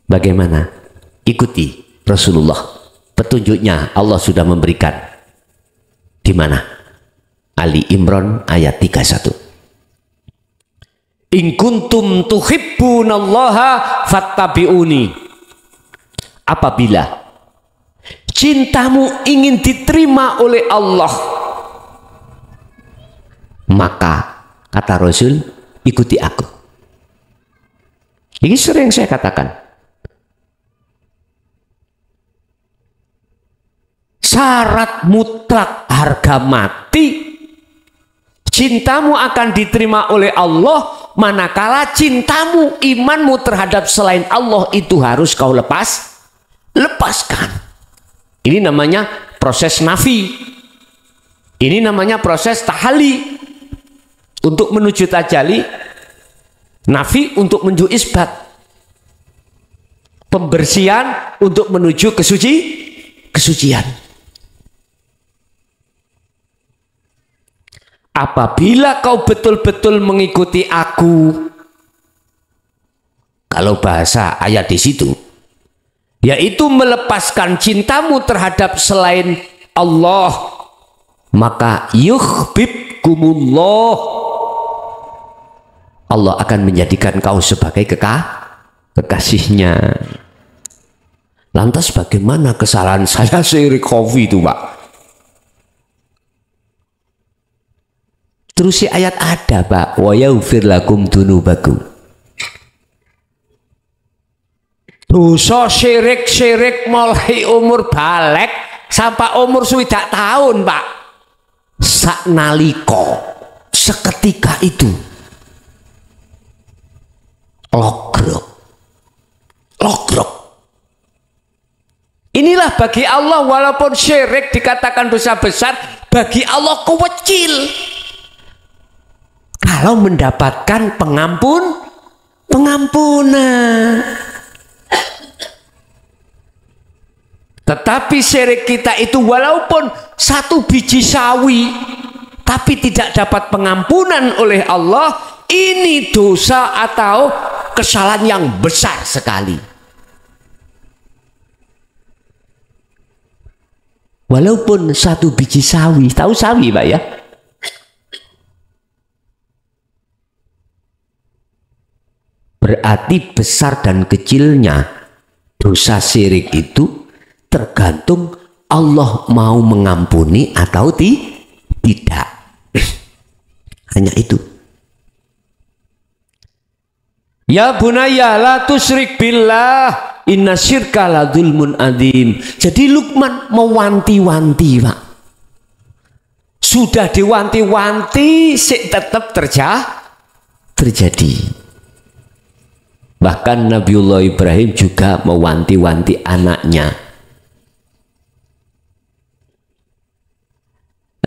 Bagaimana? Ikuti Rasulullah. Petunjuknya Allah sudah memberikan. Di mana? Ali Imran ayat 31. In kuntum tuhibbunallaha fattabi'uni. Apabila cintamu ingin diterima oleh Allah, maka kata Rasul, ikuti aku. Ini sering saya katakan. Syarat mutlak harga mati, cintamu akan diterima oleh Allah manakala cintamu, imanmu terhadap selain Allah itu harus kau lepaskan. Ini namanya proses nafi. Ini namanya proses tahali. Untuk menuju tajali, nafi untuk menuju isbat, pembersihan untuk menuju kesucian. Apabila kau betul-betul mengikuti aku, kalau bahasa ayat di situ, yaitu melepaskan cintamu terhadap selain Allah, maka yuhibbukumullah, Allah akan menjadikan kau sebagai kekasihnya. Lantas bagaimana kesalahan saya syirik khafi itu, Pak? Terus si ayat ada, Pak. Wa yaghfir lakum dzunubakum. Dosa syirik mulai umur balik sampai umur 20 tahun, Pak. Saknaliko seketika itu logrok. Inilah bagi Allah, walaupun syirik dikatakan dosa besar, bagi Allah kecil. Kalau mendapatkan pengampunan. Tetapi syirik kita itu walaupun satu biji sawi, tapi tidak dapat pengampunan oleh Allah, ini dosa atau kesalahan yang besar sekali. Walaupun satu biji sawi, tahu sawi Pak ya? Berarti besar dan kecilnya dosa syirik itu tergantung Allah mau mengampuni atau tidak. Hanya itu. Ya bunayya la tusyrik billah inna syirka la dzulmun adzim. Jadi Luqman mewanti-wanti, Pak. Sudah diwanti-wanti tetap terjadi. Bahkan Nabiullah Ibrahim juga mewanti-wanti anaknya.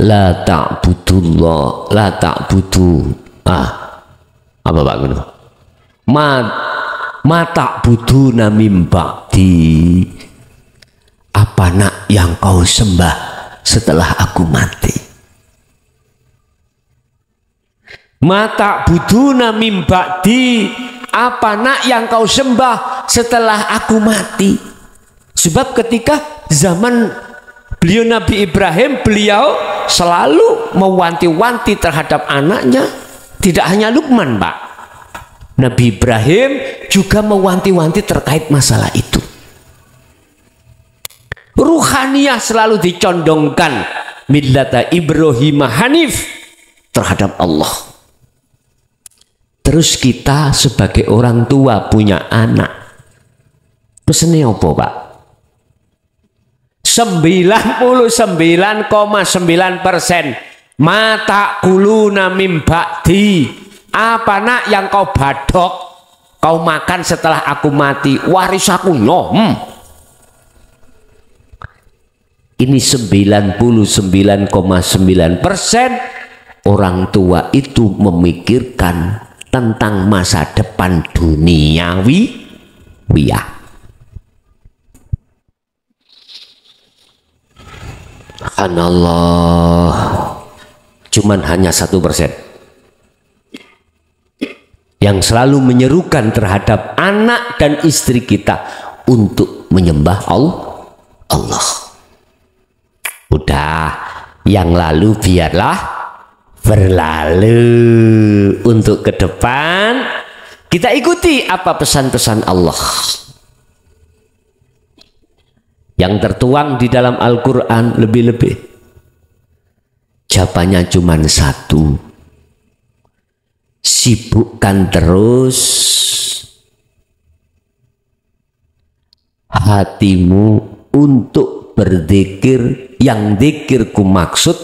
La ta'budullah, la ta'budu. Apa Pak Gunung? Ma ta'buduna mim ba'di. Apa nak yang kau sembah setelah aku mati? Ma ta'buduna mim ba'di. Apa nak yang kau sembah setelah aku mati? Sebab ketika zaman beliau Nabi Ibrahim, beliau selalu mewanti-wanti terhadap anaknya. Tidak hanya Luqman, Pak. Nabi Ibrahim juga mewanti-wanti terkait masalah itu. Ruhaniyah selalu dicondongkan, millata Ibrahim Hanif, terhadap Allah. Terus kita sebagai orang tua punya anak, pesennya apa, Pak? 99,9% mata kuluna mim ba'di. Apa nak yang kau badok, kau makan setelah aku mati, waris aku nyom. Ini 99,9% orang tua itu memikirkan tentang masa depan duniawi wiyah. Subhanallah, cuman hanya 1% yang selalu menyerukan terhadap anak dan istri kita untuk menyembah Allah. Udah, yang lalu biarlah berlalu. Untuk ke depan kita ikuti apa pesan-pesan Allah yang tertuang di dalam Al-Quran. Lebih-lebih jawabannya cuma satu: sibukkan terus hatimu untuk berzikir, yang zikirku maksud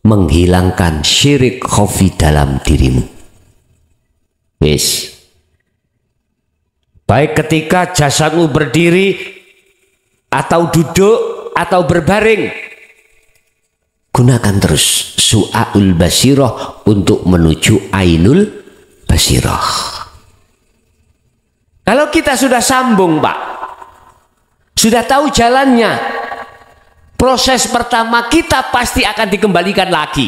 menghilangkan syirik khafi dalam dirimu. Yes. Baik ketika jasadmu berdiri atau duduk atau berbaring, gunakan terus su'aul basirah untuk menuju ainul basirah. Kalau kita sudah sambung, Pak, sudah tahu jalannya, proses pertama kita pasti akan dikembalikan lagi.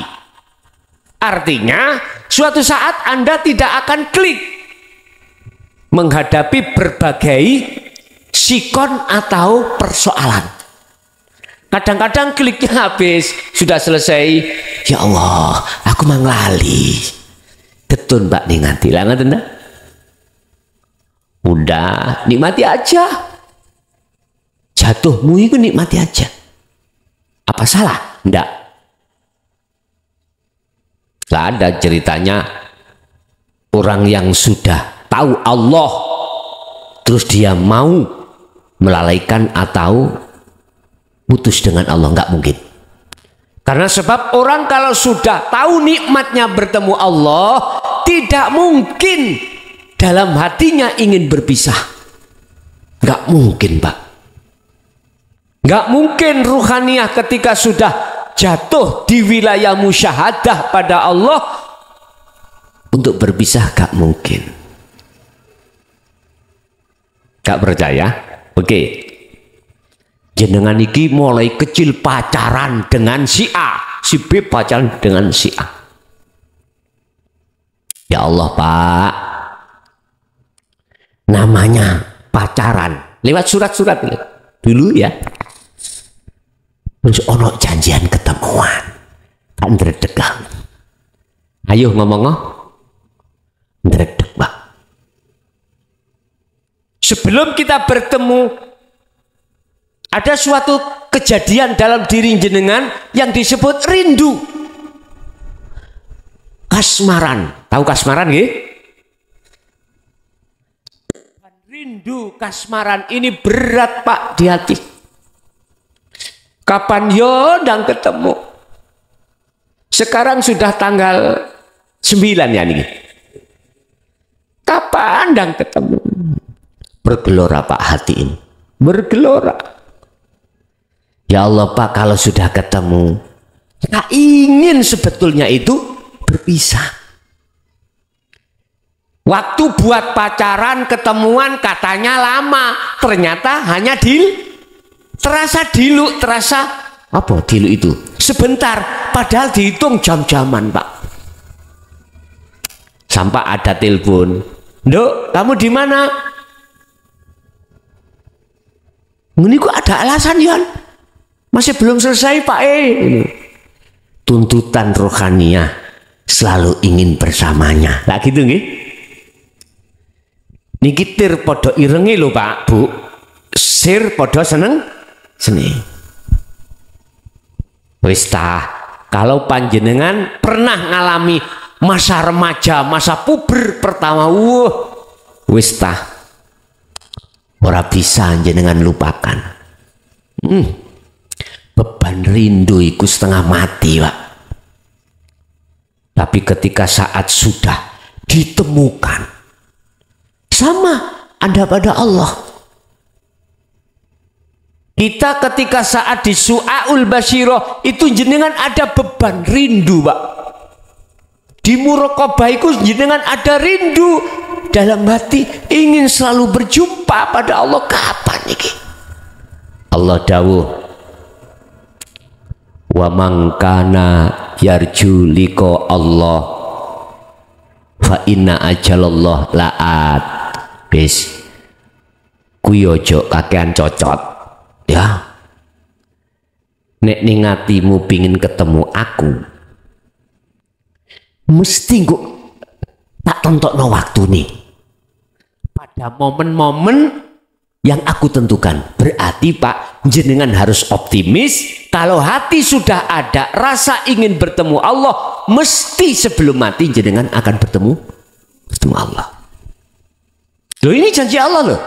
Artinya suatu saat Anda tidak akan klik menghadapi berbagai sikon atau persoalan. Kadang-kadang kliknya habis, sudah selesai. Ya Allah, aku manglali. Ketun Pak nih nganti lah, ngerti enggak? Udah, nikmati aja. Jatuhmu itu nikmati aja. Apa salah? Enggak. Lah ada ceritanya orang yang sudah tahu Allah terus dia mau melalaikan atau putus dengan Allah, nggak mungkin. Karena sebab orang kalau sudah tahu nikmatnya bertemu Allah, tidak mungkin dalam hatinya ingin berpisah. Nggak mungkin, Pak. Nggak mungkin ruhaniyah ketika sudah jatuh di wilayah musyahadah pada Allah untuk berpisah, nggak mungkin. Nggak percaya? Oke. Jenengan iki mulai kecil pacaran dengan si A, si B pacaran dengan si A. Ya Allah, Pak, namanya pacaran lewat surat-surat dulu ya. Terus ono janjian ketemuan, kan ndredeg. Ayo ngomong ndredeg, Pak. Sebelum kita bertemu, ada suatu kejadian dalam diri jenengan yang disebut rindu. Kasmaran, tahu kasmaran nggih? Rindu kasmaran ini berat, Pak, di hati. Kapan yo ndang ketemu? Sekarang sudah tanggal 9 ya nih. Kapan ndang ketemu? Bergelora, Pak, hati ini. Bergelora. Ya Allah, Pak, kalau sudah ketemu, kita ingin sebetulnya itu berpisah. Waktu buat pacaran, ketemuan katanya lama, ternyata hanya terasa dilu, terasa apa dilu itu? Sebentar, padahal dihitung jam-jaman, Pak. Sampai ada telepon, "Nduk, kamu di mana?" Ini kok ada alasan, Yon? Masih belum selesai Pak ini. Tuntutan rohaniah selalu ingin bersamanya. Lah gitu nggih. Niki tir padha irenge lho Pak, Bu. Sir padha seneng seni. Wis ta, kalau panjenengan pernah ngalami masa remaja, masa puber pertama, wis ta. Ora bisa jenengan lupakan. Beban rindu iku setengah mati, Pak. Tapi ketika saat sudah ditemukan, sama ada pada Allah. Kita ketika saat di Su'aul Basyirah itu jenengan ada beban rindu, Pak. Di Muraqabah itu jenengan ada rindu dalam hati, ingin selalu berjumpa pada Allah. Kapan ini? Allah dawuh, wa man kana yarju liqa Allah fa inna ajalallah la'at. Bis kuwi ojo kakean cocot ya. Nek ning atimu pingin ketemu aku, mesti kok tak tontokno waktu nih pada momen-momen yang aku tentukan. Berarti Pak, jenengan harus optimis. Kalau hati sudah ada rasa ingin bertemu Allah, mesti sebelum mati jenengan akan bertemu Allah. Loh, ini janji Allah loh.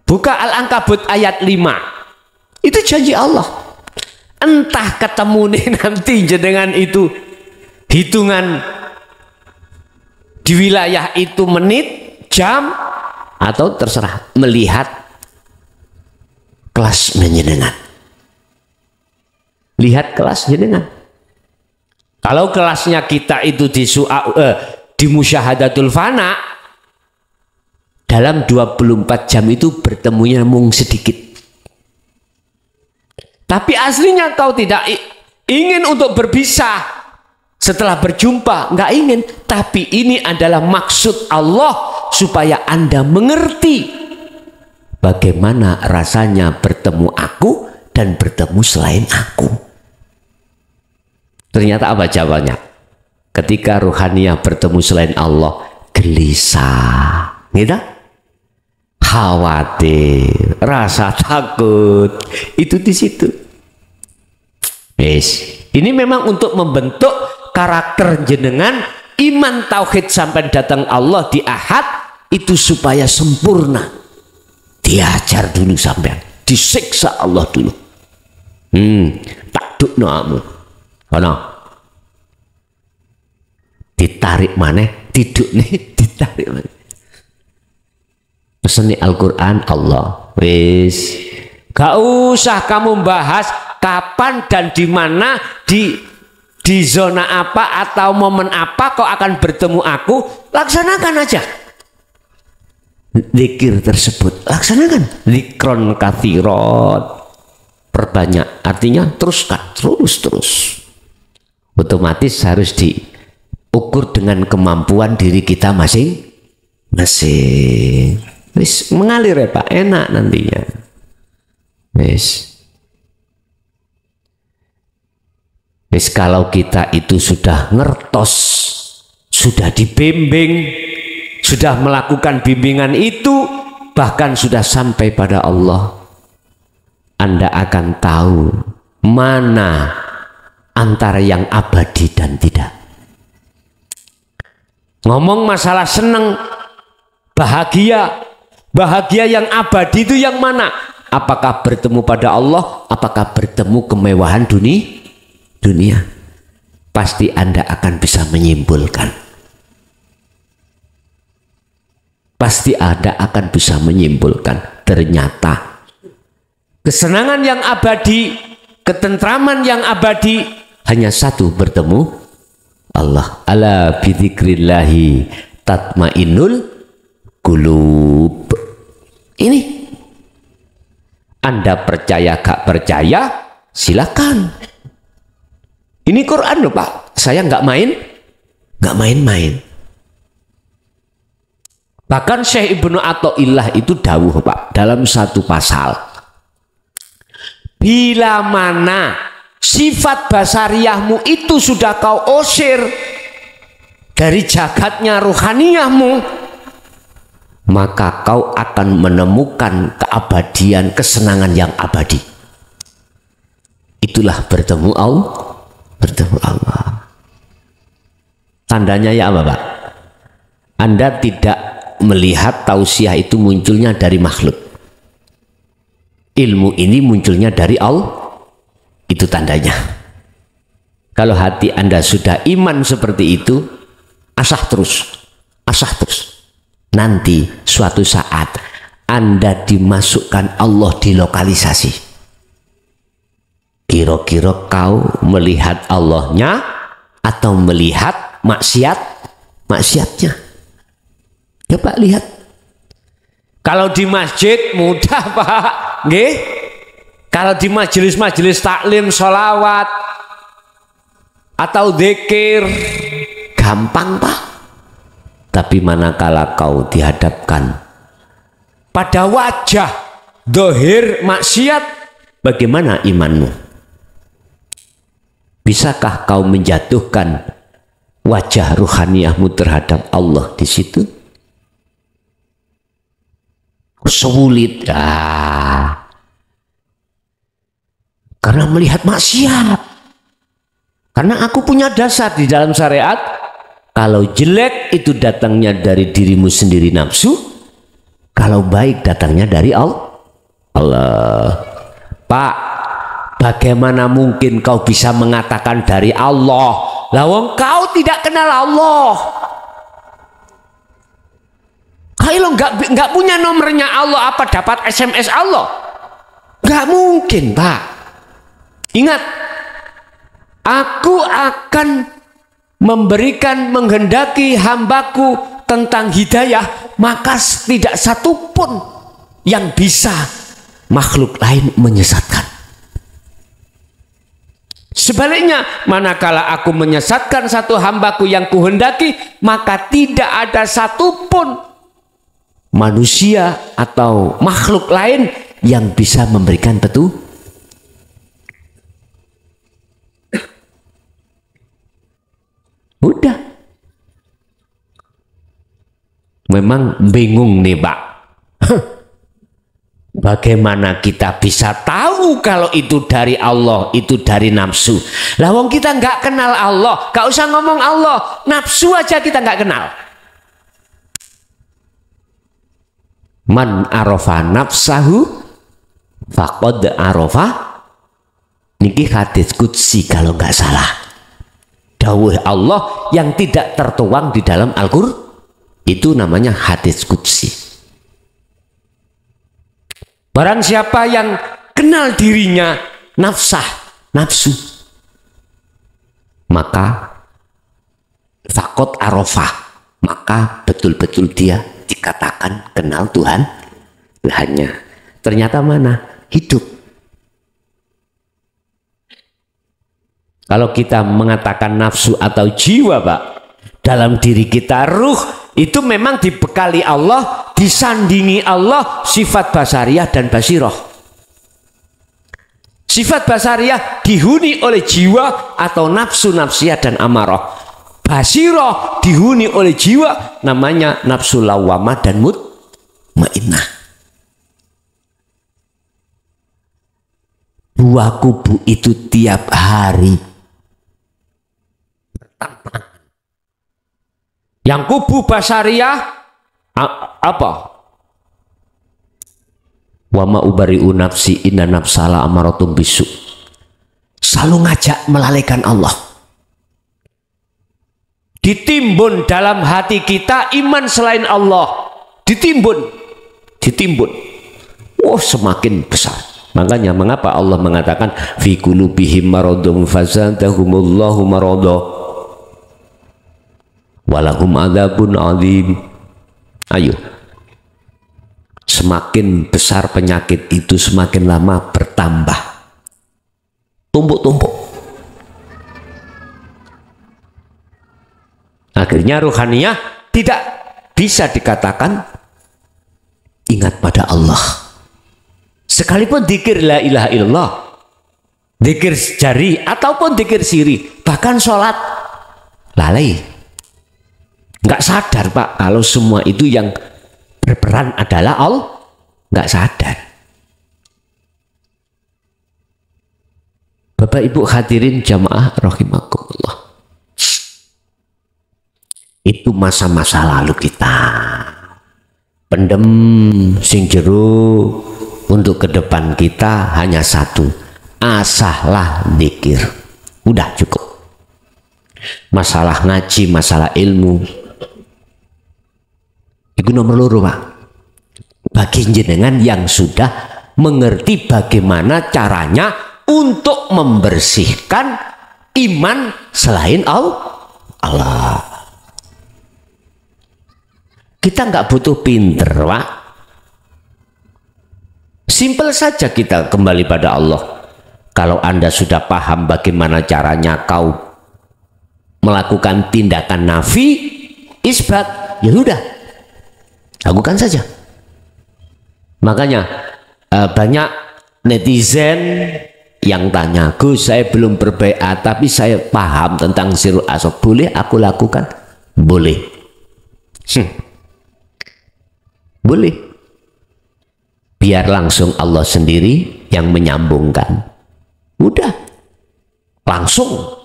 Buka Al-Ankabut ayat 5. Itu janji Allah. Entah ketemu nih nanti jenengan itu hitungan di wilayah itu menit, jam, atau terserah melihat kelas jenengan. Lihat kelas jenengan. Kalau kelasnya kita itu di musyahadatul fana, dalam 24 jam itu bertemunya mung sedikit. Tapi aslinya kau tidak ingin untuk berpisah setelah berjumpa, nggak ingin. Tapi ini adalah maksud Allah supaya Anda mengerti bagaimana rasanya bertemu aku dan bertemu selain aku. Ternyata apa jawabannya? Ketika ruhaniyah bertemu selain Allah, gelisah, gitu? Khawatir, rasa takut, itu di situ. Yes. Ini memang untuk membentuk karakter jenengan, iman tauhid sampai datang Allah di Ahad itu supaya sempurna. Diajar dulu sampean, disiksa Allah dulu. Takduk noamu, kono. Ditarik mana? Tiduk nih, ditarik mana? Peseni Al-Quran Allah. Wis, gak usah kamu bahas kapan dan di mana, di zona apa atau momen apa kau akan bertemu aku. Laksanakan aja zikir tersebut, laksanakan. Zikron katsiron, perbanyak, artinya teruskan, terus. Otomatis harus diukur dengan kemampuan diri kita masing-masing. Wis mengalir ya Pak, enak nantinya. Wis kalau kita itu sudah ngertos, sudah dibimbing, sudah melakukan bimbingan itu, bahkan sudah sampai pada Allah, Anda akan tahu mana antara yang abadi dan tidak. Ngomong masalah seneng, bahagia yang abadi itu yang mana? Apakah bertemu pada Allah? Apakah bertemu kemewahan dunia? Pasti Anda akan bisa menyimpulkan. Pasti Anda akan bisa menyimpulkan. Ternyata kesenangan yang abadi, ketentraman yang abadi hanya satu, bertemu Allah. Ala bidzikrillahi tatmainnul qulub. Ini Anda percaya gak percaya silakan. Ini Quran loh Pak, saya nggak main-main. Bahkan Syekh Ibnu Athaillah itu dawuh Pak dalam satu pasal, bila mana sifat basariyahmu itu sudah kau usir dari jagatnya ruhaniyahmu, maka kau akan menemukan keabadian, kesenangan yang abadi. Itulah bertemu Allah, bertemu Allah. Tandanya ya apa, Pak? Anda tidak melihat tausiah itu munculnya dari makhluk. Ilmu ini munculnya dari Allah. Itu tandanya. Kalau hati Anda sudah iman seperti itu, asah terus, asah terus. Nanti suatu saat Anda dimasukkan Allah di lokalisasi. Kira-kira kau melihat Allahnya atau melihat maksiatnya? Coba lihat. Kalau di masjid mudah, Pak, nggih. Kalau di majelis-majelis taklim, sholawat atau zikir, gampang, Pak. Tapi manakala kau dihadapkan pada wajah dohir maksiat, bagaimana imanmu? Bisakah kau menjatuhkan wajah ruhaniyahmu terhadap Allah di situ? Sulit. Karena melihat maksiat. Karena aku punya dasar di dalam syariat, kalau jelek itu datangnya dari dirimu sendiri nafsu, kalau baik datangnya dari Allah. Pak, bagaimana mungkin kau bisa mengatakan dari Allah? Lawang kau tidak kenal Allah. Kalau nggak punya nomornya Allah, apa dapat SMS Allah? Nggak mungkin, Pak. Ingat, aku akan memberikan, menghendaki hambaku tentang hidayah, maka tidak satupun yang bisa makhluk lain menyesatkan. Sebaliknya, manakala aku menyesatkan satu hambaku yang kuhendaki, maka tidak ada satupun manusia atau makhluk lain yang bisa memberikan petunjuk. Udah. Memang bingung nih, Pak. Bagaimana kita bisa tahu kalau itu dari Allah, itu dari nafsu? Lah wong kita nggak kenal Allah, nggak usah ngomong Allah, nafsu aja kita nggak kenal. Man arafa nafsahu faqad arafa. Niki hadis qudsi kalau nggak salah. Dawuh Allah yang tidak tertuang di dalam Al-Qur'an, itu namanya hadis qudsi. Barang siapa yang kenal dirinya nafsu, maka faqad arafah, maka betul-betul dia dikatakan kenal Tuhannya. Ternyata mana? Hidup. Kalau kita mengatakan nafsu atau jiwa, Pak, dalam diri kita ruh itu memang dibekali Allah, disandingi Allah sifat basariyah dan basiroh. Sifat basariyah dihuni oleh jiwa atau nafsu nafsiyah dan amarah. Basiroh dihuni oleh jiwa, namanya nafsu lawamah dan mutmainnah. Dua kubu itu tiap hari. Yang kubu basariyah apa? Wa ma ubari'u nafsi inna nafsala amaratum bisu. Selalu ngajak melalaikan Allah. Ditimbun dalam hati kita iman selain Allah. Ditimbun. Oh, semakin besar. Makanya mengapa Allah mengatakan fi qulubihim maradun fazadahumullahu marada walahum adzabun adzim. Ayo. Semakin besar penyakit itu semakin lama bertambah. Tumpuk-tumpuk. Akhirnya ruhaniyah tidak bisa dikatakan ingat pada Allah. Sekalipun dzikir la ilaha illallah, zikir jari ataupun zikir siri, bahkan sholat lalai. Nggak sadar Pak, kalau semua itu yang berperan adalah Allah, nggak sadar. Bapak Ibu hadirin jamaah rahimakumullah. Itu masa-masa lalu kita. Pendem sing jero untuk ke depan kita hanya satu, asahlah zikir. Udah cukup. Masalah ngaji, masalah ilmu, itu nomor loro Pak. Bagi jenengan yang sudah mengerti bagaimana caranya untuk membersihkan iman selain Allah. Kita nggak butuh pinter Pak. Simpel saja kita kembali pada Allah. Kalau Anda sudah paham bagaimana caranya kau melakukan tindakan nafi, isbat, ya sudah, lakukan saja. Makanya banyak netizen yang tanya, Gus, saya belum berbaiat tapi saya paham tentang sirul asab, boleh aku lakukan? Boleh. Boleh. Biar langsung Allah sendiri yang menyambungkan. Udah. Langsung.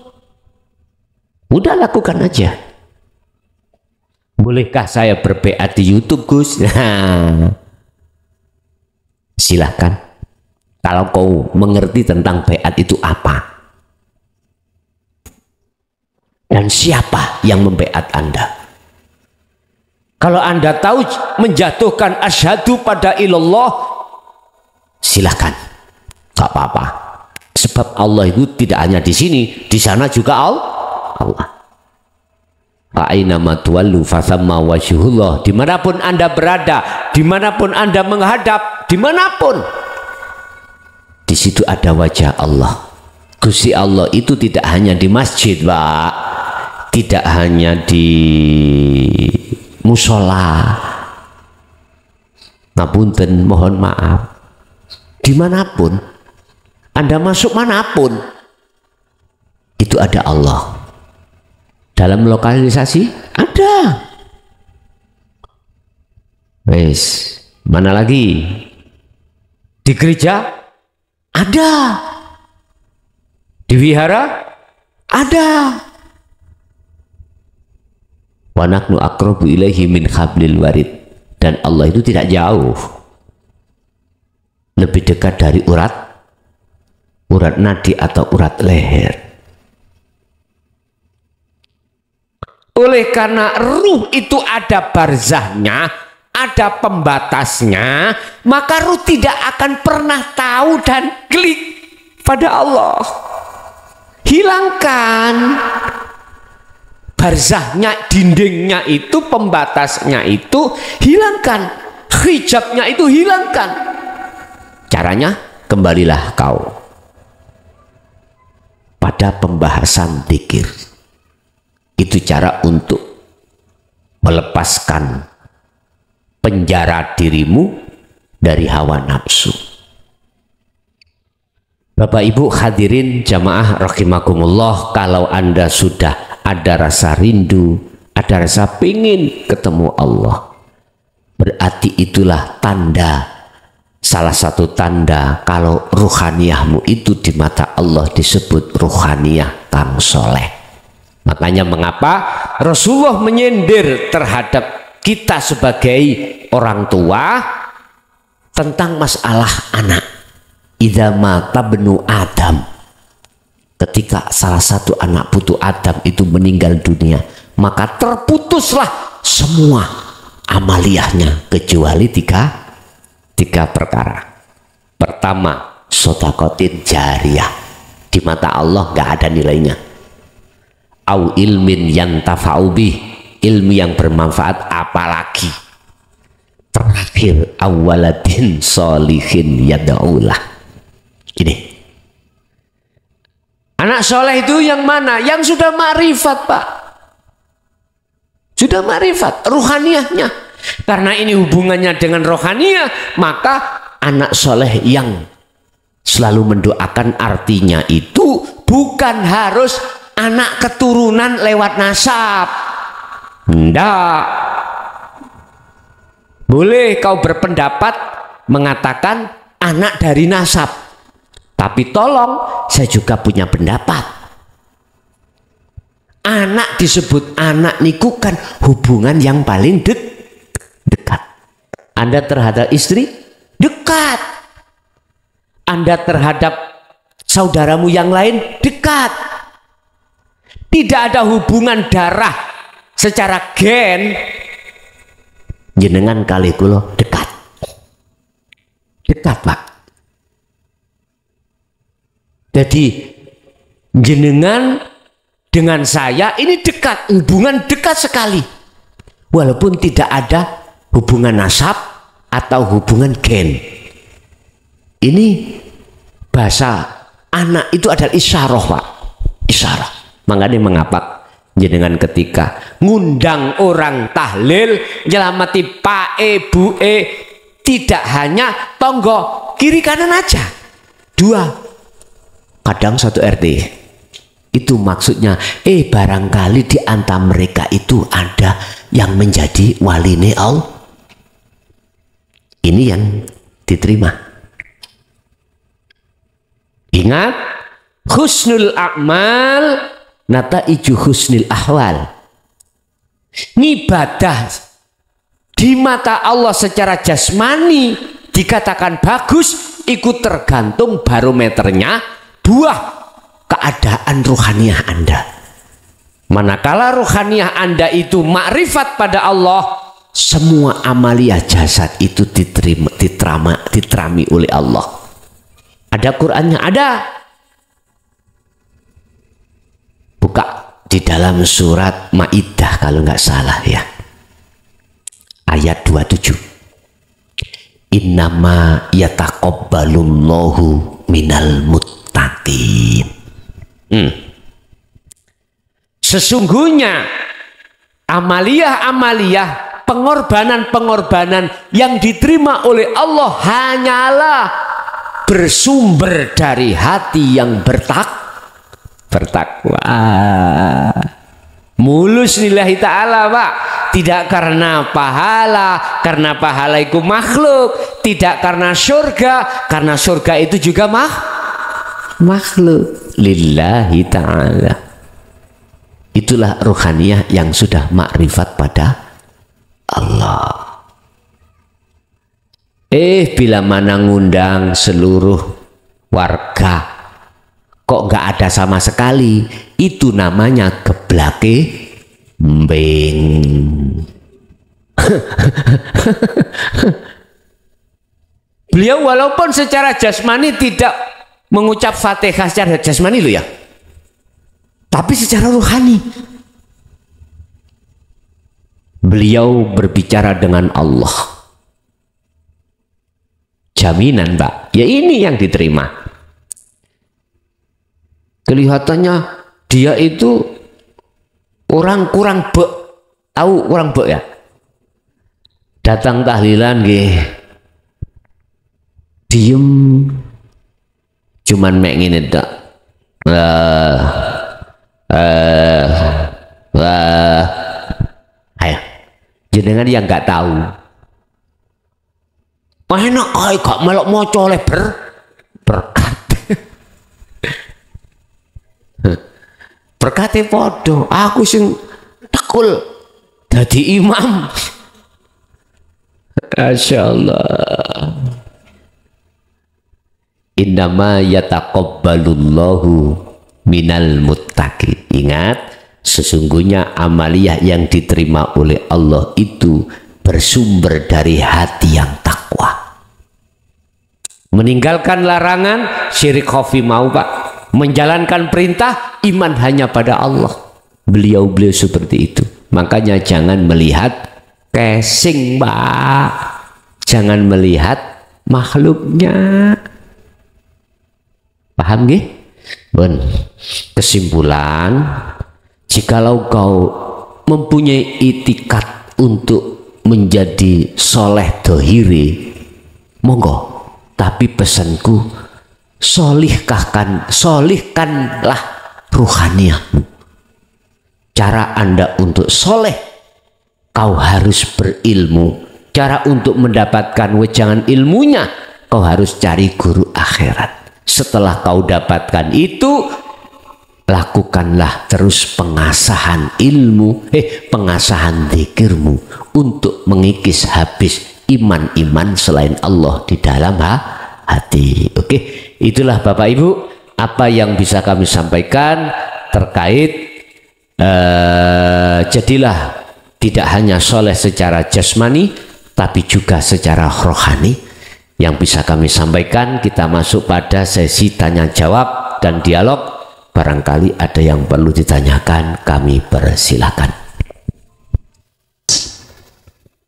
Udah lakukan aja. Bolehkah saya berbaiat di YouTube Gus? Nah, silahkan. Kalau kau mengerti tentang baiat itu apa. Dan siapa yang membaiat Anda. Kalau Anda tahu menjatuhkan asyhadu pada ilallah, silahkan, gak apa-apa. Sebab Allah itu tidak hanya di sini, di sana juga Allah. Fa'ainama tuwallu fathamma wajhullah. Dimanapun Anda berada, dimanapun Anda menghadap, dimanapun, di situ ada wajah Allah. Gusti Allah itu tidak hanya di masjid Pak, tidak hanya di musola, ngapunten, mohon maaf, dimanapun Anda masuk, manapun itu ada Allah. Dalam lokalisasi ada. Wes, mana lagi? Di gereja ada, di wihara ada. Wa nahnu aqrabu ilaihi min hablil warid. Dan Allah itu tidak jauh, lebih dekat dari urat nadi atau urat leher. Oleh karena ruh itu ada barzahnya, ada pembatasnya, maka ruh tidak akan pernah tahu dan klik pada Allah. Hilangkan barzahnya, dindingnya itu, pembatasnya itu hilangkan, hijabnya itu hilangkan. Caranya, kembalilah kau pada pembahasan dzikir. Itu cara untuk melepaskan penjara dirimu dari hawa nafsu. Bapak Ibu hadirin jamaah rahimakumullah, kalau Anda sudah ada rasa rindu, ada rasa pingin ketemu Allah, berarti itulah tanda, salah satu tanda kalau ruhaniyahmu itu di mata Allah disebut ruhaniyah kang soleh. Makanya mengapa Rasulullah menyindir terhadap kita sebagai orang tua tentang masalah anak. Idza mata benu Adam, ketika salah satu anak putu Adam itu meninggal dunia, maka terputuslah semua amaliyahnya kecuali tiga perkara. Pertama, sodakotin jariyah, di mata Allah nggak ada nilainya. Au ilmin yang tafa'ubih, ilmu yang bermanfaat, apalagi. Terakhir, awaladin solihin yada'ulah. Ini anak soleh itu yang mana? Yang sudah ma'rifat Pak, sudah ma'rifat ruhaniyahnya. Karena ini hubungannya dengan rohaniyah, maka anak soleh yang selalu mendoakan, artinya itu bukan harus anak keturunan lewat nasab. Enggak. Boleh kau berpendapat mengatakan anak dari nasab, tapi tolong saya juga punya pendapat. Anak disebut anak niku kan hubungan yang paling dekat. Anda terhadap istri dekat, Anda terhadap saudaramu yang lain dekat. Tidak ada hubungan darah secara gen. Jenengan kali kulo dekat Pak. Jadi jenengan dengan saya ini dekat, hubungan dekat sekali, walaupun tidak ada hubungan nasab atau hubungan gen. Ini bahasa anak itu adalah isyarah Pak, isyarah. Makanya mengapa jenengan ketika ngundang orang tahlil nyelamati Pak E Bu E, tidak hanya tonggo kiri kanan aja, dua, kadang satu RT. Itu maksudnya barangkali di antara mereka itu ada yang menjadi waline Allah. Ini yang diterima. Ingat, husnul a'mal nataiju husnil ahwal. Ngibadah di mata Allah secara jasmani dikatakan bagus, ikut tergantung barometernya buah keadaan ruhaniah Anda. Manakala ruhaniah Anda itu makrifat pada Allah, semua amalia jasad itu diterami oleh Allah. Ada Qur'annya, ada. Buka di dalam surat Maidah kalau nggak salah ya, ayat 27. Innama yataqabbalullahu minal muttaqin. Sesungguhnya amalia-amalia, pengorbanan-pengorbanan yang diterima oleh Allah hanyalah bersumber dari hati yang bertakwa. Mulus lillahi ta'ala Pak. Tidak karena pahala, karena pahala itu makhluk. Tidak karena surga, karena surga itu juga makhluk. Lillahi ta'ala. Itulah ruhaniyah yang sudah makrifat pada Allah. Bila mana ngundang seluruh warga kok nggak ada sama sekali, itu namanya geblake mbeng. Beliau walaupun secara jasmani tidak mengucap Fatihah secara jasmani loh ya, tapi secara rohani beliau berbicara dengan Allah. Jaminan Pak, ya ini yang diterima. Kelihatannya dia itu orang kurang bek. Tahu orang bek ya? Datang tahlilan nggih, diem, cuman mek ngene tok. Ayo, jenengan yang nggak tahu. Enak kaya gak melok moco oleh berkat. Berkate podo, aku sing tekul dadi imam. Masyaallah. Innama yataqabbalullahu minal muttaqin. Ingat, sesungguhnya amaliyah yang diterima oleh Allah itu bersumber dari hati yang takwa. Meninggalkan larangan, syirik khafi mau Pak. Menjalankan perintah, iman hanya pada Allah. Beliau-beliau seperti itu. Makanya jangan melihat casing Pak. Jangan melihat makhluknya. Paham nggih? Bon. Kesimpulan, jikalau kau mempunyai itikat untuk menjadi soleh dohiri, monggo. Tapi pesanku, solihkanlah ruhaniyahmu. Cara Anda untuk soleh, kau harus berilmu. Cara untuk mendapatkan wejangan ilmunya, kau harus cari guru akhirat. Setelah kau dapatkan itu, lakukanlah terus pengasahan ilmu, pengasahan zikirmu untuk mengikis habis iman-iman selain Allah di dalam hati. Oke, itulah Bapak Ibu apa yang bisa kami sampaikan terkait jadilah tidak hanya soleh secara jasmani tapi juga secara rohani. Yang bisa kami sampaikan, kita masuk pada sesi tanya jawab dan dialog. Barangkali ada yang perlu ditanyakan, kami persilakan.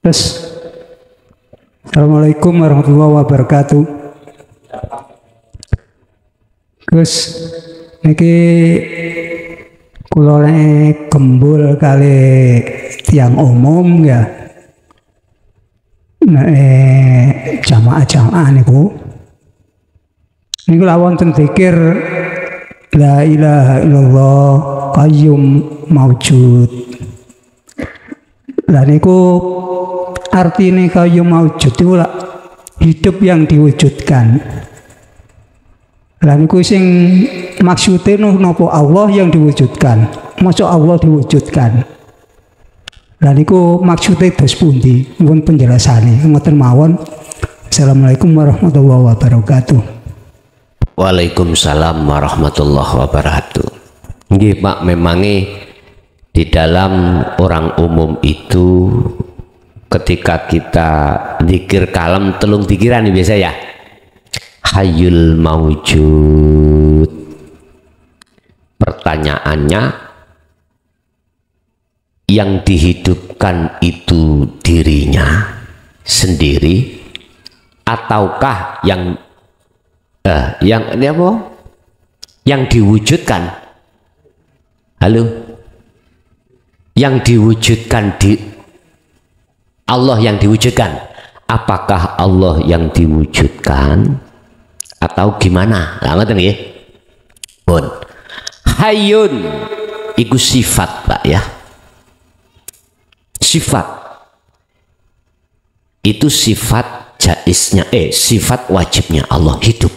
Assalamualaikum warahmatullahi wabarakatuh. Gus, niki kula nek gembul kali tiang umum ya. Jamaah-jamaah niku lawon ten zikir la ilaha illallah qayyum maujud. Lah niku artine qayyum maujud itu hidup yang diwujudkan. Lah niku sing maksude napa Allah yang diwujudkan. Masa Allah diwujudkan. Lah niku maksude dos pundi? Nuwun penjelasane. Ngoten mawon. Assalamualaikum warahmatullahi wabarakatuh. Waalaikumsalam warahmatullahi wabarakatuh. Nggih Pak, memangnya di dalam orang umum itu ketika kita zikir kalem telung pikiran biasa ya. Hayyul maujud. Pertanyaannya, yang dihidupkan itu dirinya sendiri ataukah yang ini apa? Yang diwujudkan? Halo? Yang diwujudkan di Allah yang diwujudkan. Apakah Allah yang diwujudkan atau gimana? Lah ngoten nggih. Pun. Hayyun iku sifat, Pak ya. Sifat itu sifat jaiznya, sifat wajibnya Allah hidup.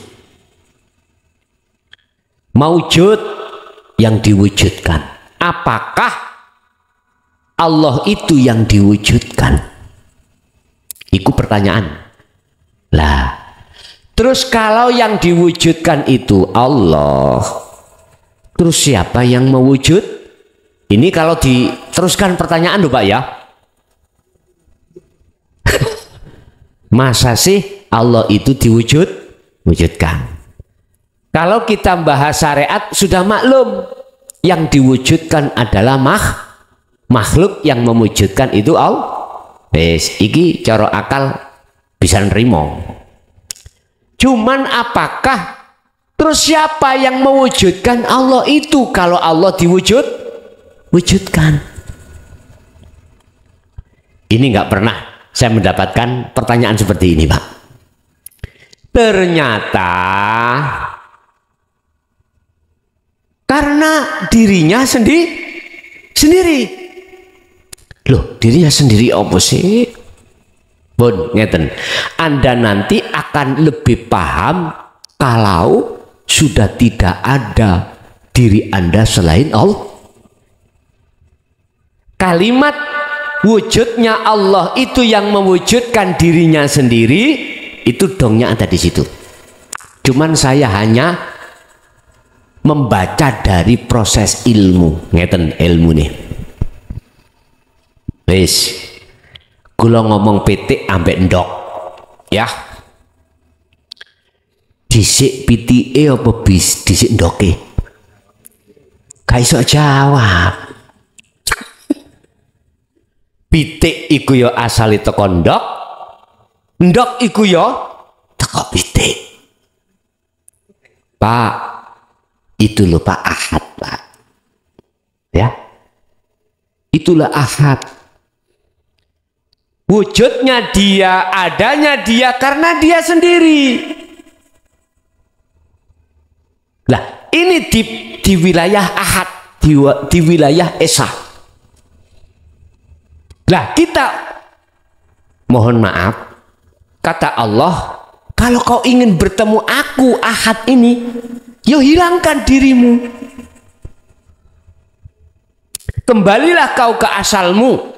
Maujud yang diwujudkan. Apakah Allah itu yang diwujudkan? Iku pertanyaan. Lah, terus kalau yang diwujudkan itu Allah, terus siapa yang mewujud? Ini kalau diteruskan pertanyaan loh Pak ya. Masa sih Allah itu diwujudkan? Kalau kita bahas syariat sudah maklum, yang diwujudkan adalah makhluk, yang memwujudkan itu Allah. Iki cara akal bisa nerimo. Cuman apakah terus siapa yang mewujudkan Allah itu kalau Allah diwujudkan? Ini nggak pernah saya mendapatkan pertanyaan seperti ini, Pak. Ternyata karena dirinya sendiri. Loh, dirinya sendiri apa sih? Bon, ngeten. Anda nanti akan lebih paham kalau sudah tidak ada diri Anda selain Allah. Kalimat wujudnya Allah itu yang mewujudkan dirinya sendiri, itu dongnya ada di situ. Cuman saya hanya membaca dari proses ilmu, ngeten ilmu nih. Wis, kula ngomong pitik ambek ndok, ya. Disik pitike apa disik ndoke? Gak iso jawab. Pitik iku ya asale teko ndok, ndok iku ya teko pitik. Pak, itu lho Pak Ahad, Pak. Ya. Itulah Ahad. Wujudnya dia, adanya dia karena dia sendiri. Lah, ini di wilayah ahad, di wilayah esa. Lah, kita mohon maaf, kata Allah, kalau kau ingin bertemu aku ahad ini, yo hilangkan dirimu. Kembalilah kau ke asalmu.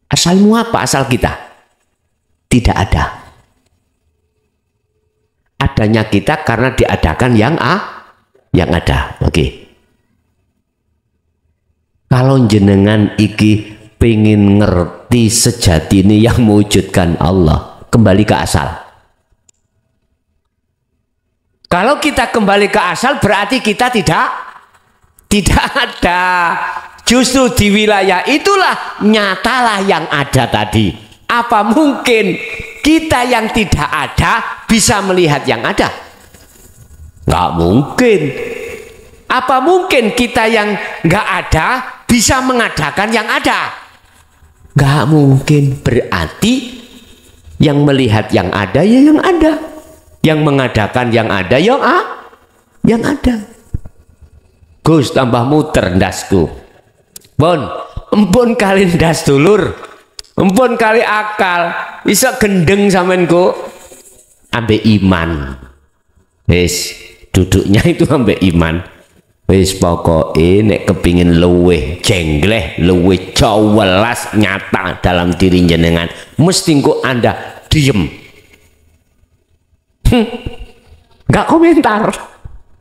Asalmu apa? Asal kita? Tidak ada. Adanya kita karena diadakan yang ada. Oke. Kalau jenengan iki pengen ngerti sejati ini yang mewujudkan Allah, kembali ke asal. Kalau kita kembali ke asal berarti kita tidak ada. Justru di wilayah itulah nyatalah yang ada tadi. Apa mungkin kita yang tidak ada bisa melihat yang ada? Nggak mungkin. Apa mungkin kita yang nggak ada bisa mengadakan yang ada? Nggak mungkin. Berarti yang melihat yang ada ya yang ada, yang mengadakan yang ada yang ada. Gus tambah muter ndasku. Empun kali ndas dulur, empun kali akal, bisa gendeng samenku, ambek iman. Wis duduknya itu ambek iman. Wis pokoke nek kepingin luweh jengleh, luweh jelas nyata dalam diri jenengan, mesti kok Anda diem. Nggak komentar.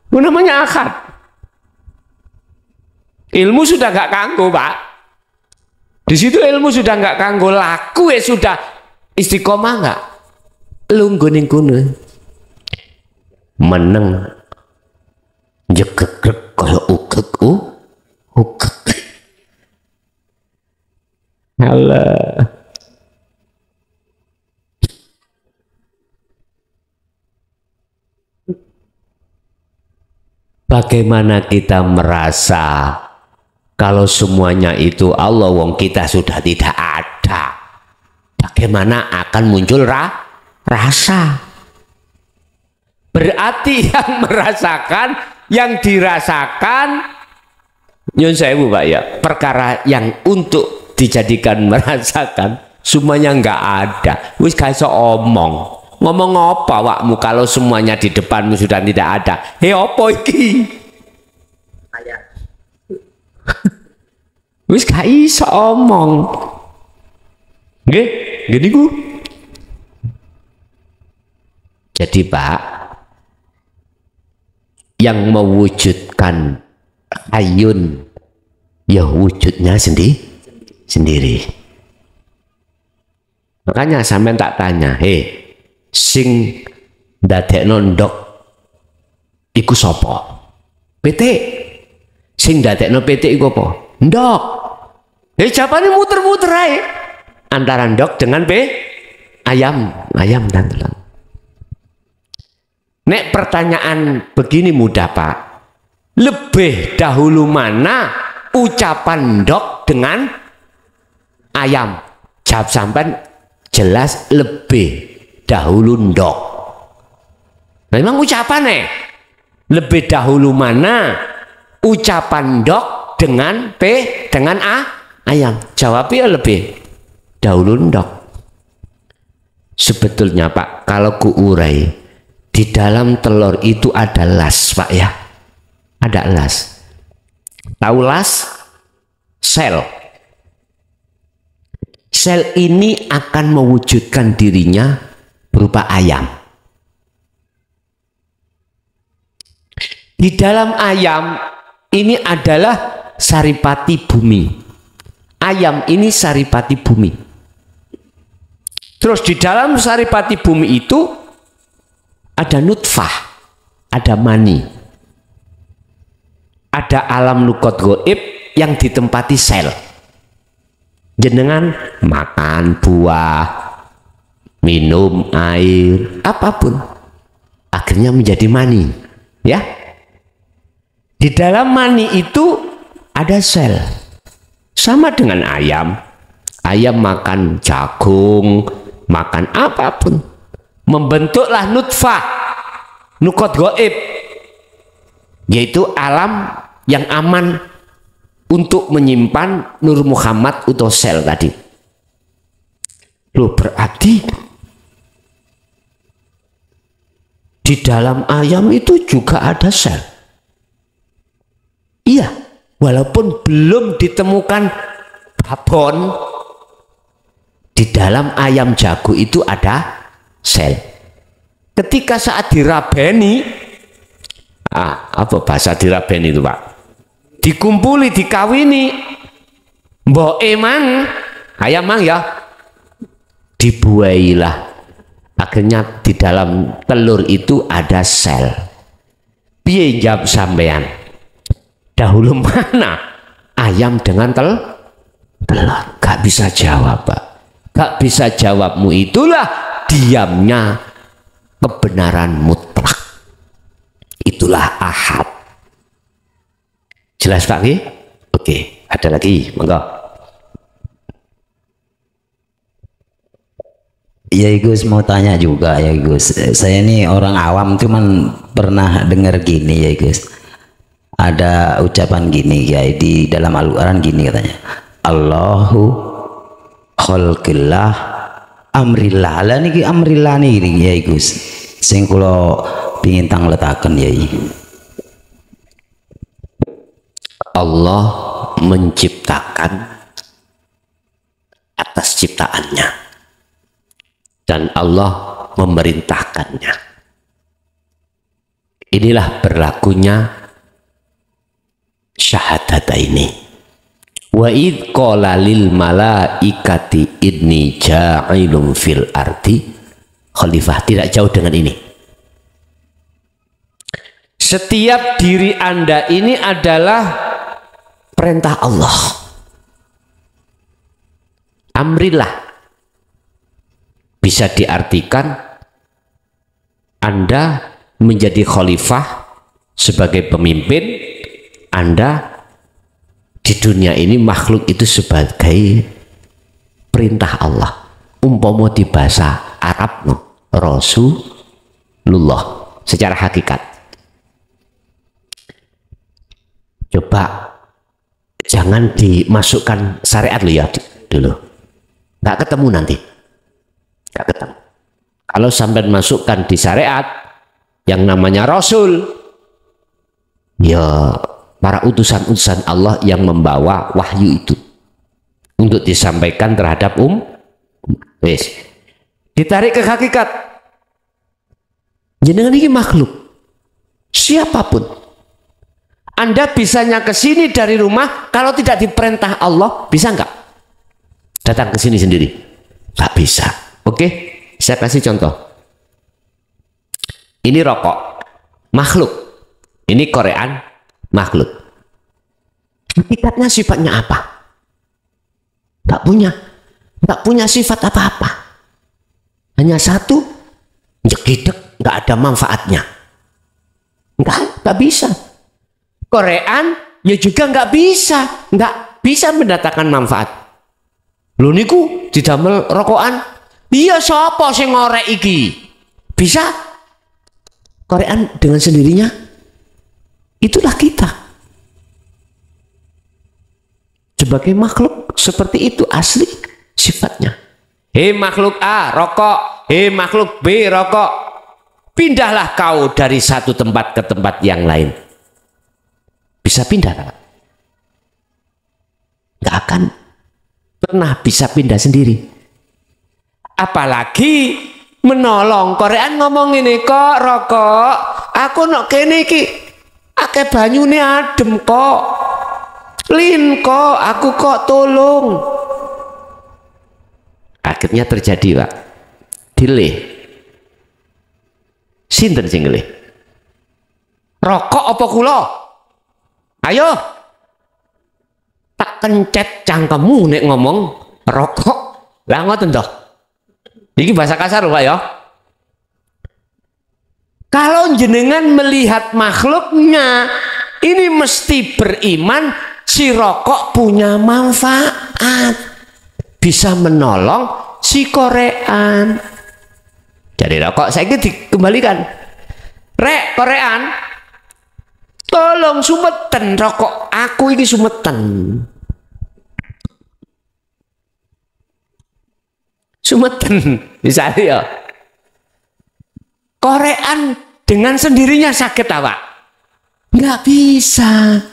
Itu namanya akad. Ilmu sudah nggak kanggo, Pak. Di situ ilmu sudah nggak kanggo, laku ya sudah istiqomah nggak. Lungguh ning kono. Meneng jegeg kaya ugeg ugeg. Halah. Bagaimana kita merasa kalau semuanya itu Allah, wong kita sudah tidak ada? Bagaimana akan muncul rasa? Berarti yang merasakan, yang dirasakan, nyun sewu Pak ya, perkara yang untuk dijadikan merasakan semuanya nggak ada. Wis gak iso omong. Ngomong apa wakmu kalau semuanya di depanmu sudah tidak ada? Hei apa iki? Wis gak iso omong. Nggih, gini ku. Jadi Pak, yang mewujudkan hayun ya wujudnya sendiri. Makanya sampean tak tanya, hei, sing ndadekno ndok iku sapa? PT. Sing ndadekno PT iku apa? Ndok. Jawabane muter-muter ae. Antara ndok dengan ayam dan telur. Nek pertanyaan begini mudah Pak. Lebih dahulu mana ucapan ndok dengan ayam? Jawab sampean jelas lebih dahulu ndok. Memang ucapannya lebih dahulu mana ucapan ndok dengan ayam? Jawabnya lebih dahulu ndok. Sebetulnya Pak, kalau kuurai, di dalam telur itu ada las Pak ya, ada las. Tahu las? Sel. Sel ini akan mewujudkan dirinya berupa ayam. Di dalam ayam ini adalah saripati bumi. Ayam ini saripati bumi. Terus di dalam saripati bumi itu ada nutfah, ada mani, ada alam nukot goib yang ditempati sel. Jenengan makan buah, minum air, apapun, akhirnya menjadi mani, ya. Di dalam mani itu ada sel, sama dengan ayam. Ayam makan jagung, makan apapun, membentuklah nutfah, nukot goib, yaitu alam yang aman untuk menyimpan Nur Muhammad atau sel tadi. Loh, berarti di dalam ayam itu juga ada sel. Iya, walaupun belum ditemukan babon, di dalam ayam jago itu ada sel. Ketika saat dirabeni, apa bahasa dirabeni itu Pak? Dikumpuli, dikawini, mbok emang ayam mang ya, dibuailah. Akhirnya di dalam telur itu ada sel. Piye jawab sampean? Dahulu mana ayam dengan telur? Gak bisa jawab Pak. Gak bisa jawabmu, itulah diamnya kebenaran mutlak. Itulah ahad. Jelas Pak? Oke, ada lagi, monggo. Ya Gus, mau tanya juga ya Gus. Saya ini orang awam cuman pernah dengar gini ya Gus. Ada ucapan gini ya di dalam Al-Quran gini katanya. Allahu khalqillah amrillah. Lah niki amrillah niki ya Gus. Sing kula pengin tang letaken ya. Allah menciptakan atas ciptaannya dan Allah memerintahkannya. Inilah berlakunya syahadataini. Wa id qala lil malaikati inni ja'ilun fil ardi khalifah. Tidak jauh dengan ini. Setiap diri Anda ini adalah perintah Allah. Amrillah bisa diartikan Anda menjadi khalifah sebagai pemimpin. Anda di dunia ini makhluk itu sebagai perintah Allah. Umpama di bahasa Arab Rasulullah secara hakikat. Coba jangan dimasukkan syariat lo ya dulu. Nggak ketemu nanti. Nggak ketemu. Kalau sampai masukkan di syariat yang namanya Rasul, ya para utusan-utusan Allah yang membawa wahyu itu untuk disampaikan terhadap wes. Ditarik ke hakikat. Jenengan ini makhluk. Siapapun. Anda bisanya ke sini dari rumah kalau tidak diperintah Allah, bisa nggak? Datang ke sini sendiri? Nggak bisa. Oke, saya kasih contoh. Ini rokok, makhluk. Ini korean, makhluk. Hakikatnya sifatnya apa? Nggak punya sifat apa-apa. Hanya satu, jegidek, nggak ada manfaatnya. Nggak bisa. Korean ya juga nggak bisa mendatangkan manfaat. Lho niku didamel rokokan. Iya sapa sing ngorek iki? Bisa. Korean dengan sendirinya. Itulah kita. Sebagai makhluk seperti itu asli sifatnya. Hei makhluk A rokok, hei makhluk B rokok. Pindahlah kau dari satu tempat ke tempat yang lain. Bisa pindah tak? Nggak akan pernah bisa pindah sendiri. Apalagi menolong. Korean ngomong ini, kok rokok aku nok kene iki akeh banyune adem kok. Lin kok aku kok tolong. Akhirnya terjadi Pak. Dileh. Sinten sing ngelih? Rokok apa kula? Ayo. Tak kencet cangkemmu nek ngomong rokok. Lah ngoten toh. Iki bahasa kasar Pak ya. Kalau jenengan melihat makhluknya, ini mesti beriman si rokok punya manfaat. Bisa menolong si korean. Jadi rokok saya dikembalikan. Rek korean, Tolong sumeten rokok aku ini sumeten. Sumeten misalnya ya. Korean dengan sendirinya sakit apa? Nggak bisa.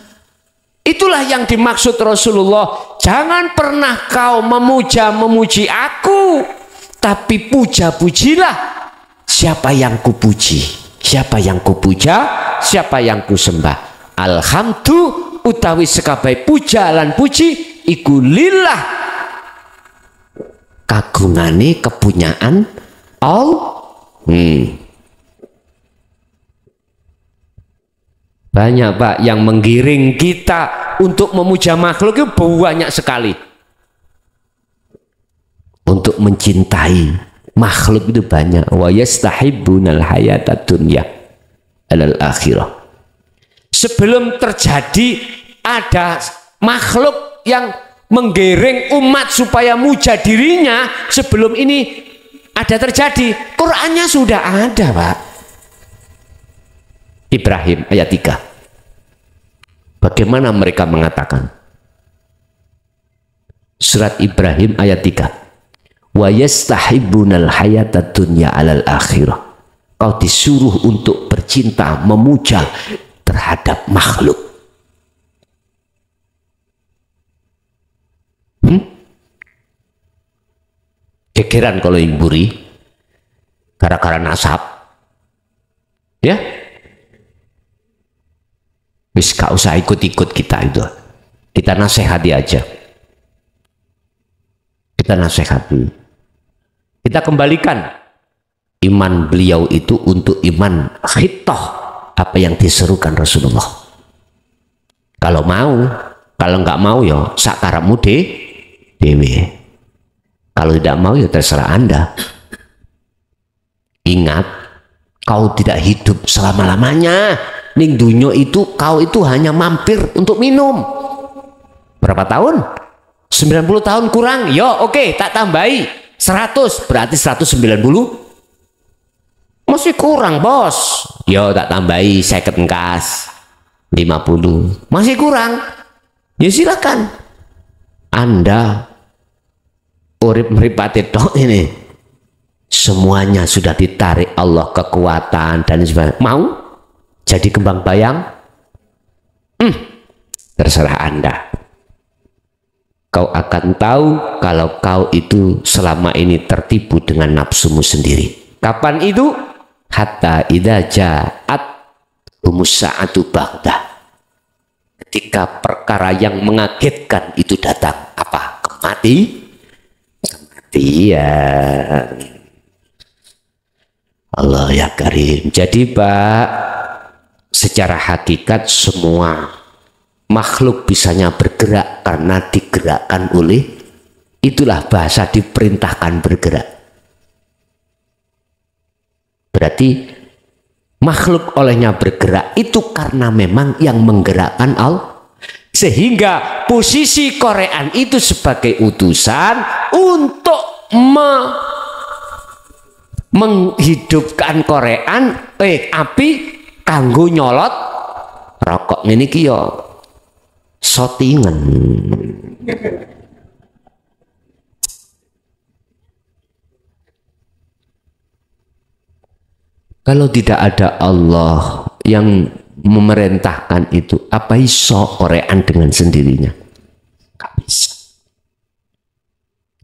Itulah yang dimaksud Rasulullah. Jangan pernah kau memuji aku, tapi puja-pujilah siapa yang kupuji, siapa yang kupuja, siapa yang kusembah. Alhamdu utawi sekabai puja lan puji iku lillah, kagungane kepunyaan Allah. Banyak Pak yang menggiring kita untuk memuja makhluk itu banyak sekali. Untuk mencintai makhluk itu banyak. Wa yastahibbunal hayatad dunya alal akhirah. Sebelum terjadi ada makhluk yang menggiring umat supaya muja dirinya, sebelum ini ada terjadi, Qur'annya sudah ada Pak. Ibrahim ayat 3. Bagaimana mereka mengatakan? Surat Ibrahim ayat 3. Wa yastahibbunal hayatad dunya alal akhirah. Kau disuruh untuk bercinta, memuja terhadap makhluk. Gegeran kalau yang buri gara-gara nasab. Ya? Wis gak usah ikut-ikut kita itu. Kita nasihati aja. Kita nasihati. Kita kembalikan iman beliau itu untuk iman khitoh, apa yang diserukan Rasulullah. Kalau mau, kalau nggak mau ya sakarapmu dewe. Kalau tidak mau ya terserah Anda. Ingat, kau tidak hidup selama-lamanya. Ning dunyo itu kau itu hanya mampir untuk minum. Berapa tahun? 90 tahun kurang. Yo oke, tak tambahi 100, berarti 190. Masih kurang bos. Yo tak tambahi 50 engkas 50. Masih kurang. Ya silakan. Anda urip mripate tok ini. Semuanya sudah ditarik Allah kekuatan dan sebagainya. Mau? Jadi kembang bayang? Terserah Anda. Kau akan tahu kalau kau itu selama ini tertipu dengan nafsumu sendiri. Kapan itu? Hatta idza ja'at humusa'atu baghtah. Ketika perkara yang mengagetkan itu datang. Apa? Kematian. Allah ya Karim. Jadi Pak, secara hakikat semua makhluk bisanya bergerak karena digerakkan oleh, itulah bahasa diperintahkan bergerak. Berarti makhluk olehnya bergerak itu karena memang yang menggerakkan Allah. Sehingga posisi Korean itu sebagai utusan untuk menghidupkan Korean api kanggo nyolot rokok ini ki yo shottingan. Kalau tidak ada Allah yang memerintahkan itu, apa iso Korean dengan sendirinya? Gak bisa.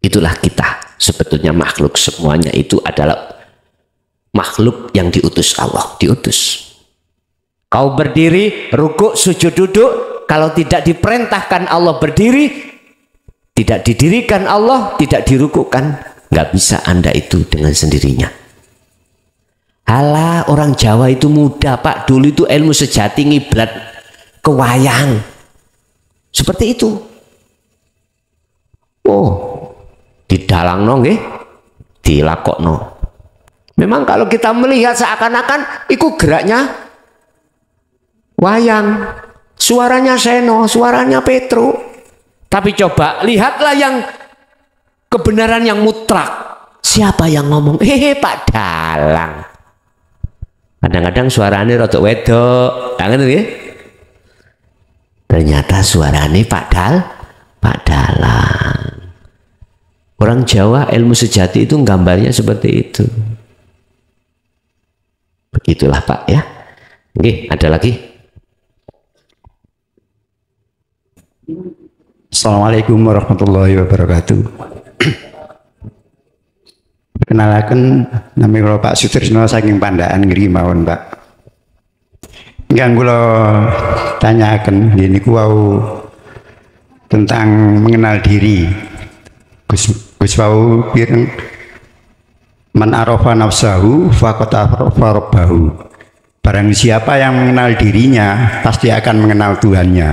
Itulah kita. Sebetulnya makhluk semuanya itu adalah makhluk yang diutus Allah, diutus. Kau berdiri, rukuk, sujud, duduk, kalau tidak diperintahkan Allah berdiri, tidak didirikan Allah, tidak dirukukkan, nggak bisa Anda itu dengan sendirinya. Halah, orang Jawa itu mudah Pak, dulu itu ilmu sejati ngiblat ke wayang. Seperti itu. Oh, didalangno nggih, dilakokno. Memang kalau kita melihat seakan-akan itu geraknya wayang, suaranya Seno, suaranya Petro. Tapi coba lihatlah yang kebenaran yang mutlak. Siapa yang ngomong? Hehe Pak Dalang. Kadang-kadang suaranya rotok wedok, kangen ya? Ternyata suarane Pak Dalang. Orang Jawa ilmu sejati itu gambarnya seperti itu. Begitulah Pak ya. Oke, ada lagi? Assalamualaikum warahmatullahi wabarakatuh. Kenalaken nami kula Pak Sutrisno saking Pandaan nggih mawon Pak. Ingkang kula tanyaken niku wau tentang mengenal diri. Gus wau pireng man arafa nafsahu faqad arafa rabbahu. Barang siapa yang mengenal dirinya pasti akan mengenal Tuhannya.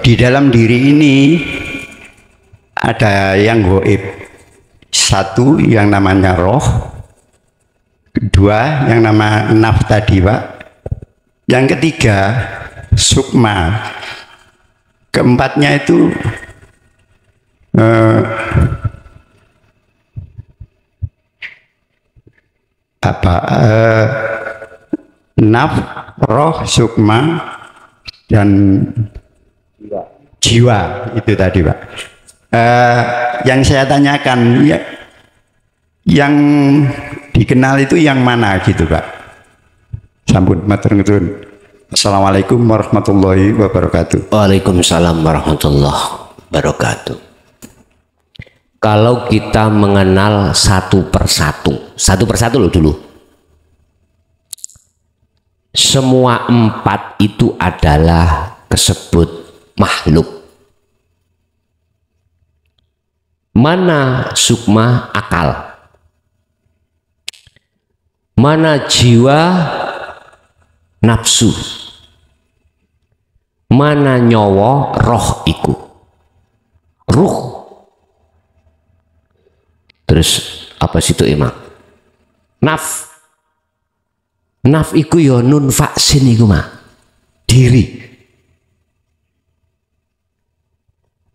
Di dalam diri ini ada yang gaib. Satu yang namanya roh, kedua yang nama naf tadi Pak, yang ketiga sukma, keempatnya itu naf, roh, sukma, dan jiwa itu tadi Pak. Yang saya tanyakan ya, yang dikenal itu yang mana gitu Pak? Sampun matur nuwun. Assalamualaikum warahmatullahi wabarakatuh. Waalaikumsalam warahmatullahi wabarakatuh. Kalau kita mengenal satu persatu loh dulu. Semua empat itu adalah disebut makhluk. Mana sukma akal, mana jiwa nafsu, mana nyawa roh iku. Ruh. Terus apa situ emang? Naf. Naf iku ya nun faksin iku mah. Diri.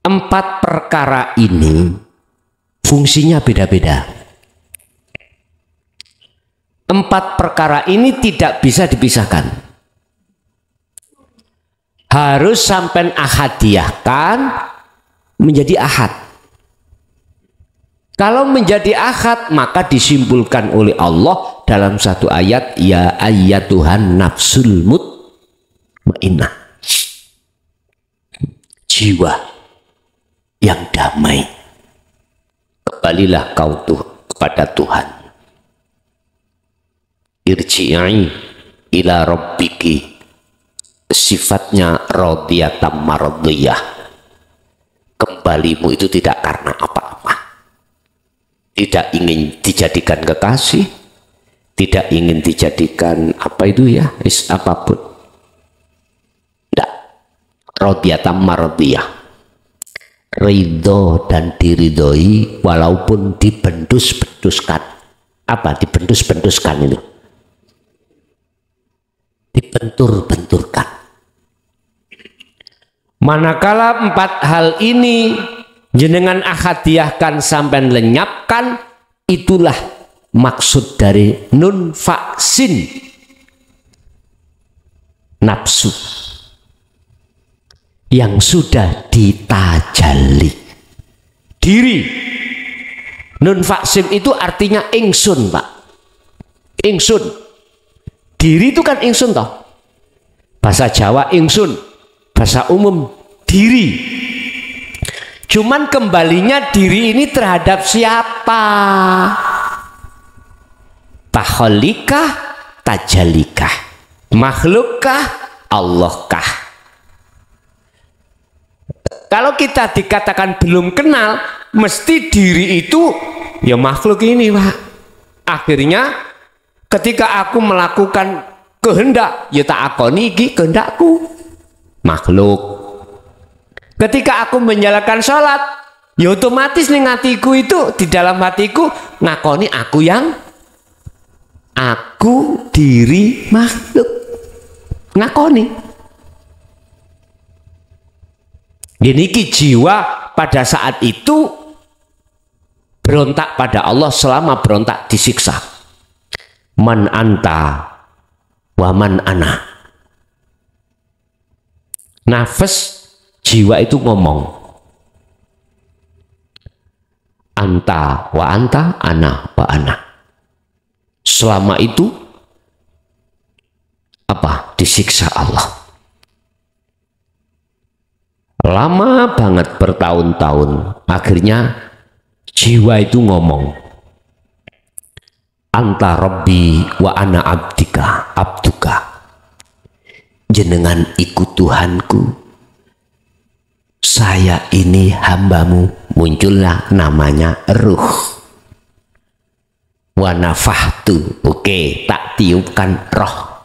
Empat perkara ini fungsinya beda-beda. Empat perkara ini tidak bisa dipisahkan. Harus sampai ahadiyahkan menjadi ahad. Kalau menjadi ahad maka disimpulkan oleh Allah dalam satu ayat, ya ayyatuhan nafsul mutmainnah. Jiwa yang damai, kembalilah kau kepada Tuhan. Irji'i ila rabbiki, sifatnya radiyatan mardiyah. Kembalimu itu tidak karena apa-apa, tidak ingin dijadikan kekasih, tidak ingin dijadikan apa itu ya, apapun. Tidak, radiyatan mardiyah, ridho dan diridhoi walaupun dibendus-benduskan. Apa dibendus-benduskan itu? Dibentur-benturkan. Manakala empat hal ini jenengan ahadiyahkan sampai lenyapkan, itulah maksud dari nun faksin nafsu yang sudah ditajalli diri. Nun faksim itu artinya ingsun Pak, ingsun. Diri itu kan ingsun toh, bahasa Jawa ingsun, bahasa umum diri. Cuman kembalinya diri ini terhadap siapa? Taholikah, tajalikah, makhlukkah, Allahkah? Kalau kita dikatakan belum kenal, mesti diri itu ya makhluk ini Pak. Akhirnya ketika aku melakukan kehendak, ya tak akoni iki kehendakku, makhluk. Ketika aku menjalankan sholat, ya otomatis ning hatiku itu, di dalam hatiku ngakoni aku yang aku diri makhluk, ngakoni. Gini ki jiwa pada saat itu berontak pada Allah, selama berontak disiksa. Man anta wa man ana. Nafas, jiwa itu ngomong. Anta wa anta, ana wa ana. Selama itu apa? Disiksa Allah. Lama banget, bertahun-tahun. Akhirnya jiwa itu ngomong. Anta Rabbi wa ana abdika, abduka. Jenengan ikut Tuhanku, saya ini hambamu. Muncullah namanya ruh. Wa nafahtu, oke, tak tiupkan roh.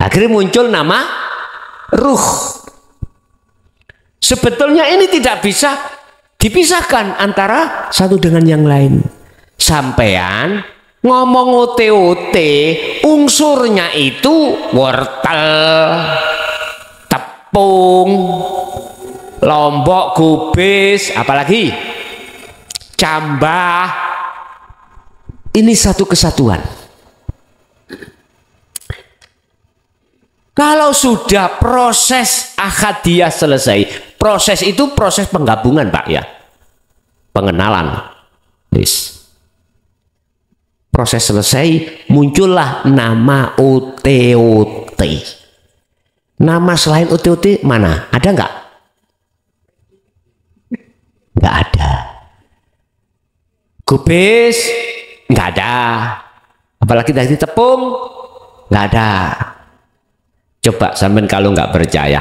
Akhirnya muncul nama ruh. Sebetulnya ini tidak bisa dipisahkan antara satu dengan yang lain. Sampean ngomong ote-ote, unsurnya itu wortel, tepung, lombok, kubis, apalagi cambah. Ini satu kesatuan. Kalau sudah proses akadiyah selesai, proses itu proses penggabungan, Pak, ya, pengenalan. Proses selesai, muncullah nama OTOT. Nama selain OTOT mana? Ada nggak? Nggak ada. Kubis nggak ada. Apalagi dari tepung nggak ada. Coba sampean kalau nggak percaya,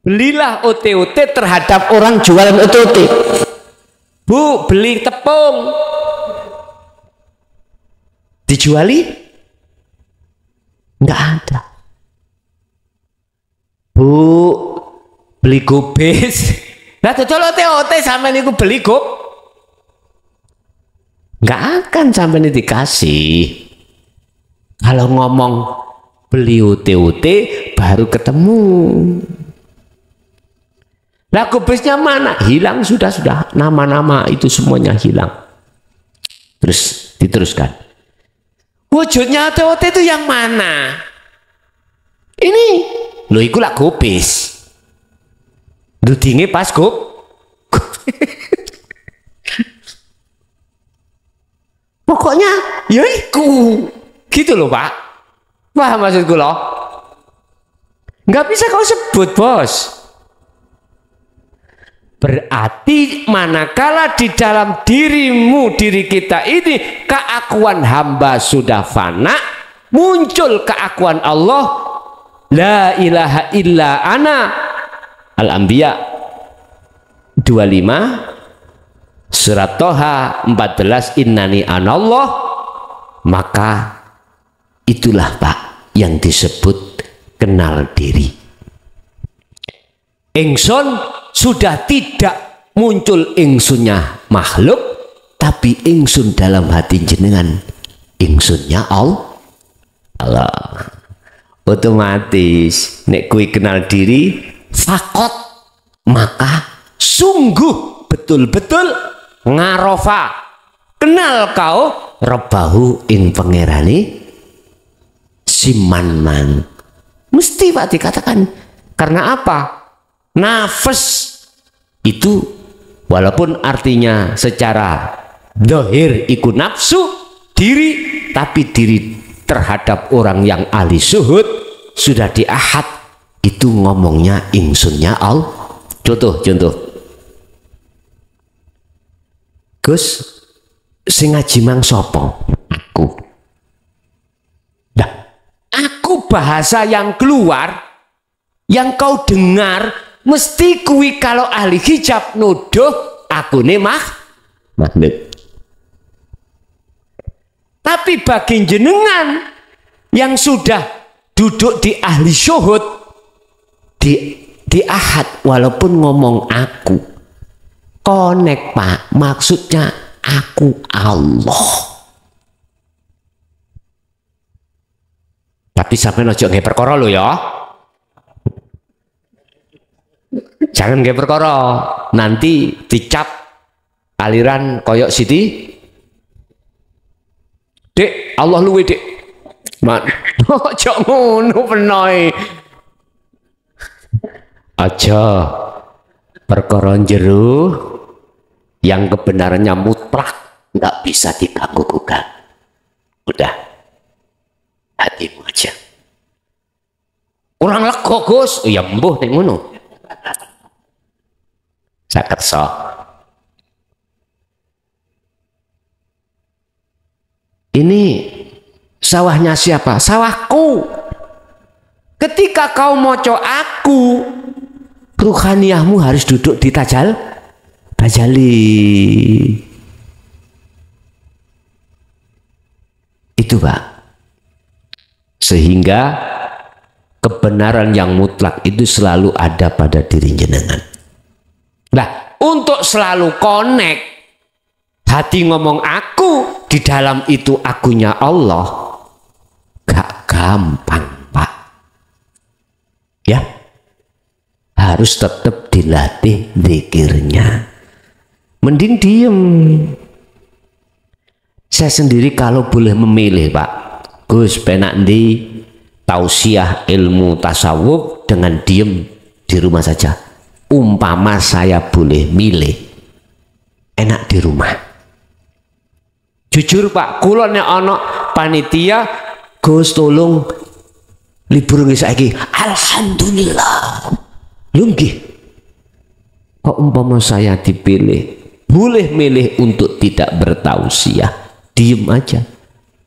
belilah OTOT terhadap orang jualan OTOT. Bu, beli tepung, dijuali nggak ada. Bu, beli kubis, nah tutul OTOT sampean niku beli kub, nggak akan sampean dikasih. Kalau ngomong beli OTOT baru ketemu. Lah kubisnya mana? Hilang sudah. Nama-nama itu semuanya hilang. Terus diteruskan. Wujudnya OTOT itu yang mana? Ini lho, iku lah kubis. Dudinge pas pokoknya ya iku. Gitu loh, Pak. Paham maksudku loh? Nggak bisa kau sebut, Bos. Berarti manakala di dalam dirimu, diri kita ini, keakuan hamba sudah fana, muncul keakuan Allah, la ilaha illa ana. Al-Anbiya 25, surat Toha 14, innani anallah. Maka itulah, Pak, yang disebut kenal diri. Ingsun sudah tidak muncul ingsunnya makhluk, tapi ingsun dalam hati jenengan, ingsunnya Allah. Otomatis nek kui kenal diri fakot, maka sungguh betul-betul ngarofa, kenal kau Rabbahu ing pangerane siman-man. Mesti, Pak, dikatakan. Karena apa? Nafas itu walaupun artinya secara dohir ikut nafsu diri, tapi diri terhadap orang yang ahli suhud sudah diahad, itu ngomongnya ingsunnya Allah. Contoh Gus, sing ngaji mang sopo? Aku. Nah, aku bahasa yang keluar, yang kau dengar, mesti kui kalau ahli hijab nuduh aku nih makhluk. Tapi bagi jenengan yang sudah duduk di ahli syuhud, di ahad, walaupun ngomong aku, konek, Pak, maksudnya aku Allah. Tapi sampai ojo nggih perkara lho ya. Jangan nggih perkara, nanti dicap aliran koyok Siti. Dek, Allah luwe, Dek. Man, ojo ngono penoy. Aja perkara jero yang kebenarannya mutlak nggak bisa diganggu gugat. Udah hatimu aja. Orang lego Gus, ya mbuh ning ngono. Sakersa. Ini sawahnya siapa? Sawahku. Ketika kau moco aku, ruhaniyahmu harus duduk di tajali. Itu Pak. Sehingga kebenaran yang mutlak itu selalu ada pada diri jenengan. Nah, untuk selalu connect, hati ngomong aku, di dalam itu akunya Allah, gak gampang Pak. Ya, harus tetap dilatih zikirnya. Mending diem. Saya sendiri kalau boleh memilih Pak, Gus penak ndi tausiah ilmu tasawuf dengan diem di rumah saja. Umpama saya boleh milih, enak di rumah. Jujur Pak, kula nek ana panitia, Gus tolong libur nggih saiki. Alhamdulillah. Lho nggih. Kok umpama saya dipilih, boleh milih untuk tidak bertausiah, diem aja.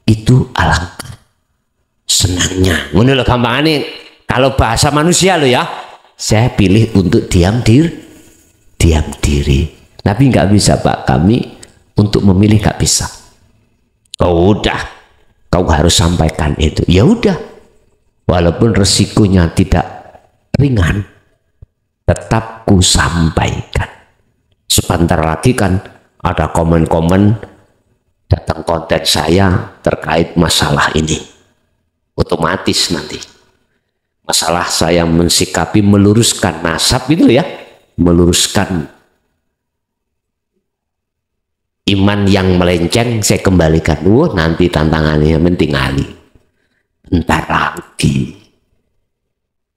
Itu alangkah senangnya. Ngono lho gampangane. Kalau bahasa manusia lo ya, saya pilih untuk diam diri. Tapi nggak bisa Pak, kami untuk memilih nggak bisa. Oh udah, kau harus sampaikan itu. Ya udah, walaupun resikonya tidak ringan, tetap ku sampaikan. Sebentar lagi kan ada komen-komen datang konten saya terkait masalah ini. Otomatis nanti masalah saya mensikapi meluruskan nasab itu ya, meluruskan iman yang melenceng saya kembalikan. Nanti tantangannya mentingali bentar lagi.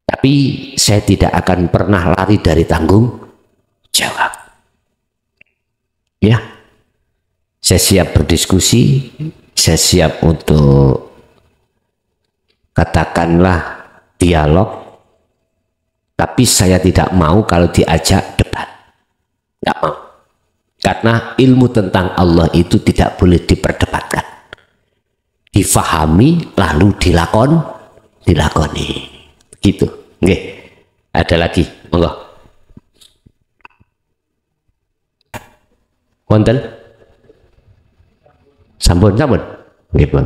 Tapi saya tidak akan pernah lari dari tanggung jawab. Ya, saya siap berdiskusi, saya siap untuk katakanlah dialog, tapi saya tidak mau kalau diajak debat. Nggak mau. Karena ilmu tentang Allah itu tidak boleh diperdebatkan. Difahami lalu dilakoni. Gitu. Nggih. Ada lagi, monggo. Wonten? Sampun. Nggih, Pun.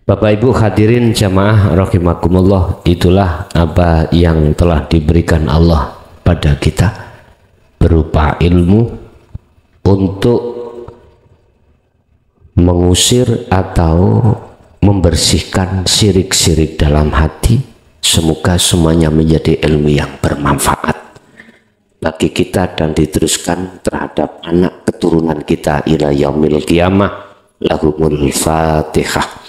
Bapak Ibu hadirin jamaah rahimakumullah, itulah apa yang telah diberikan Allah pada kita berupa ilmu untuk mengusir atau membersihkan syirik-syirik dalam hati. Semoga semuanya menjadi ilmu yang bermanfaat bagi kita dan diteruskan terhadap anak keturunan kita ila yaumil qiyamah. Lahumul Fatihah.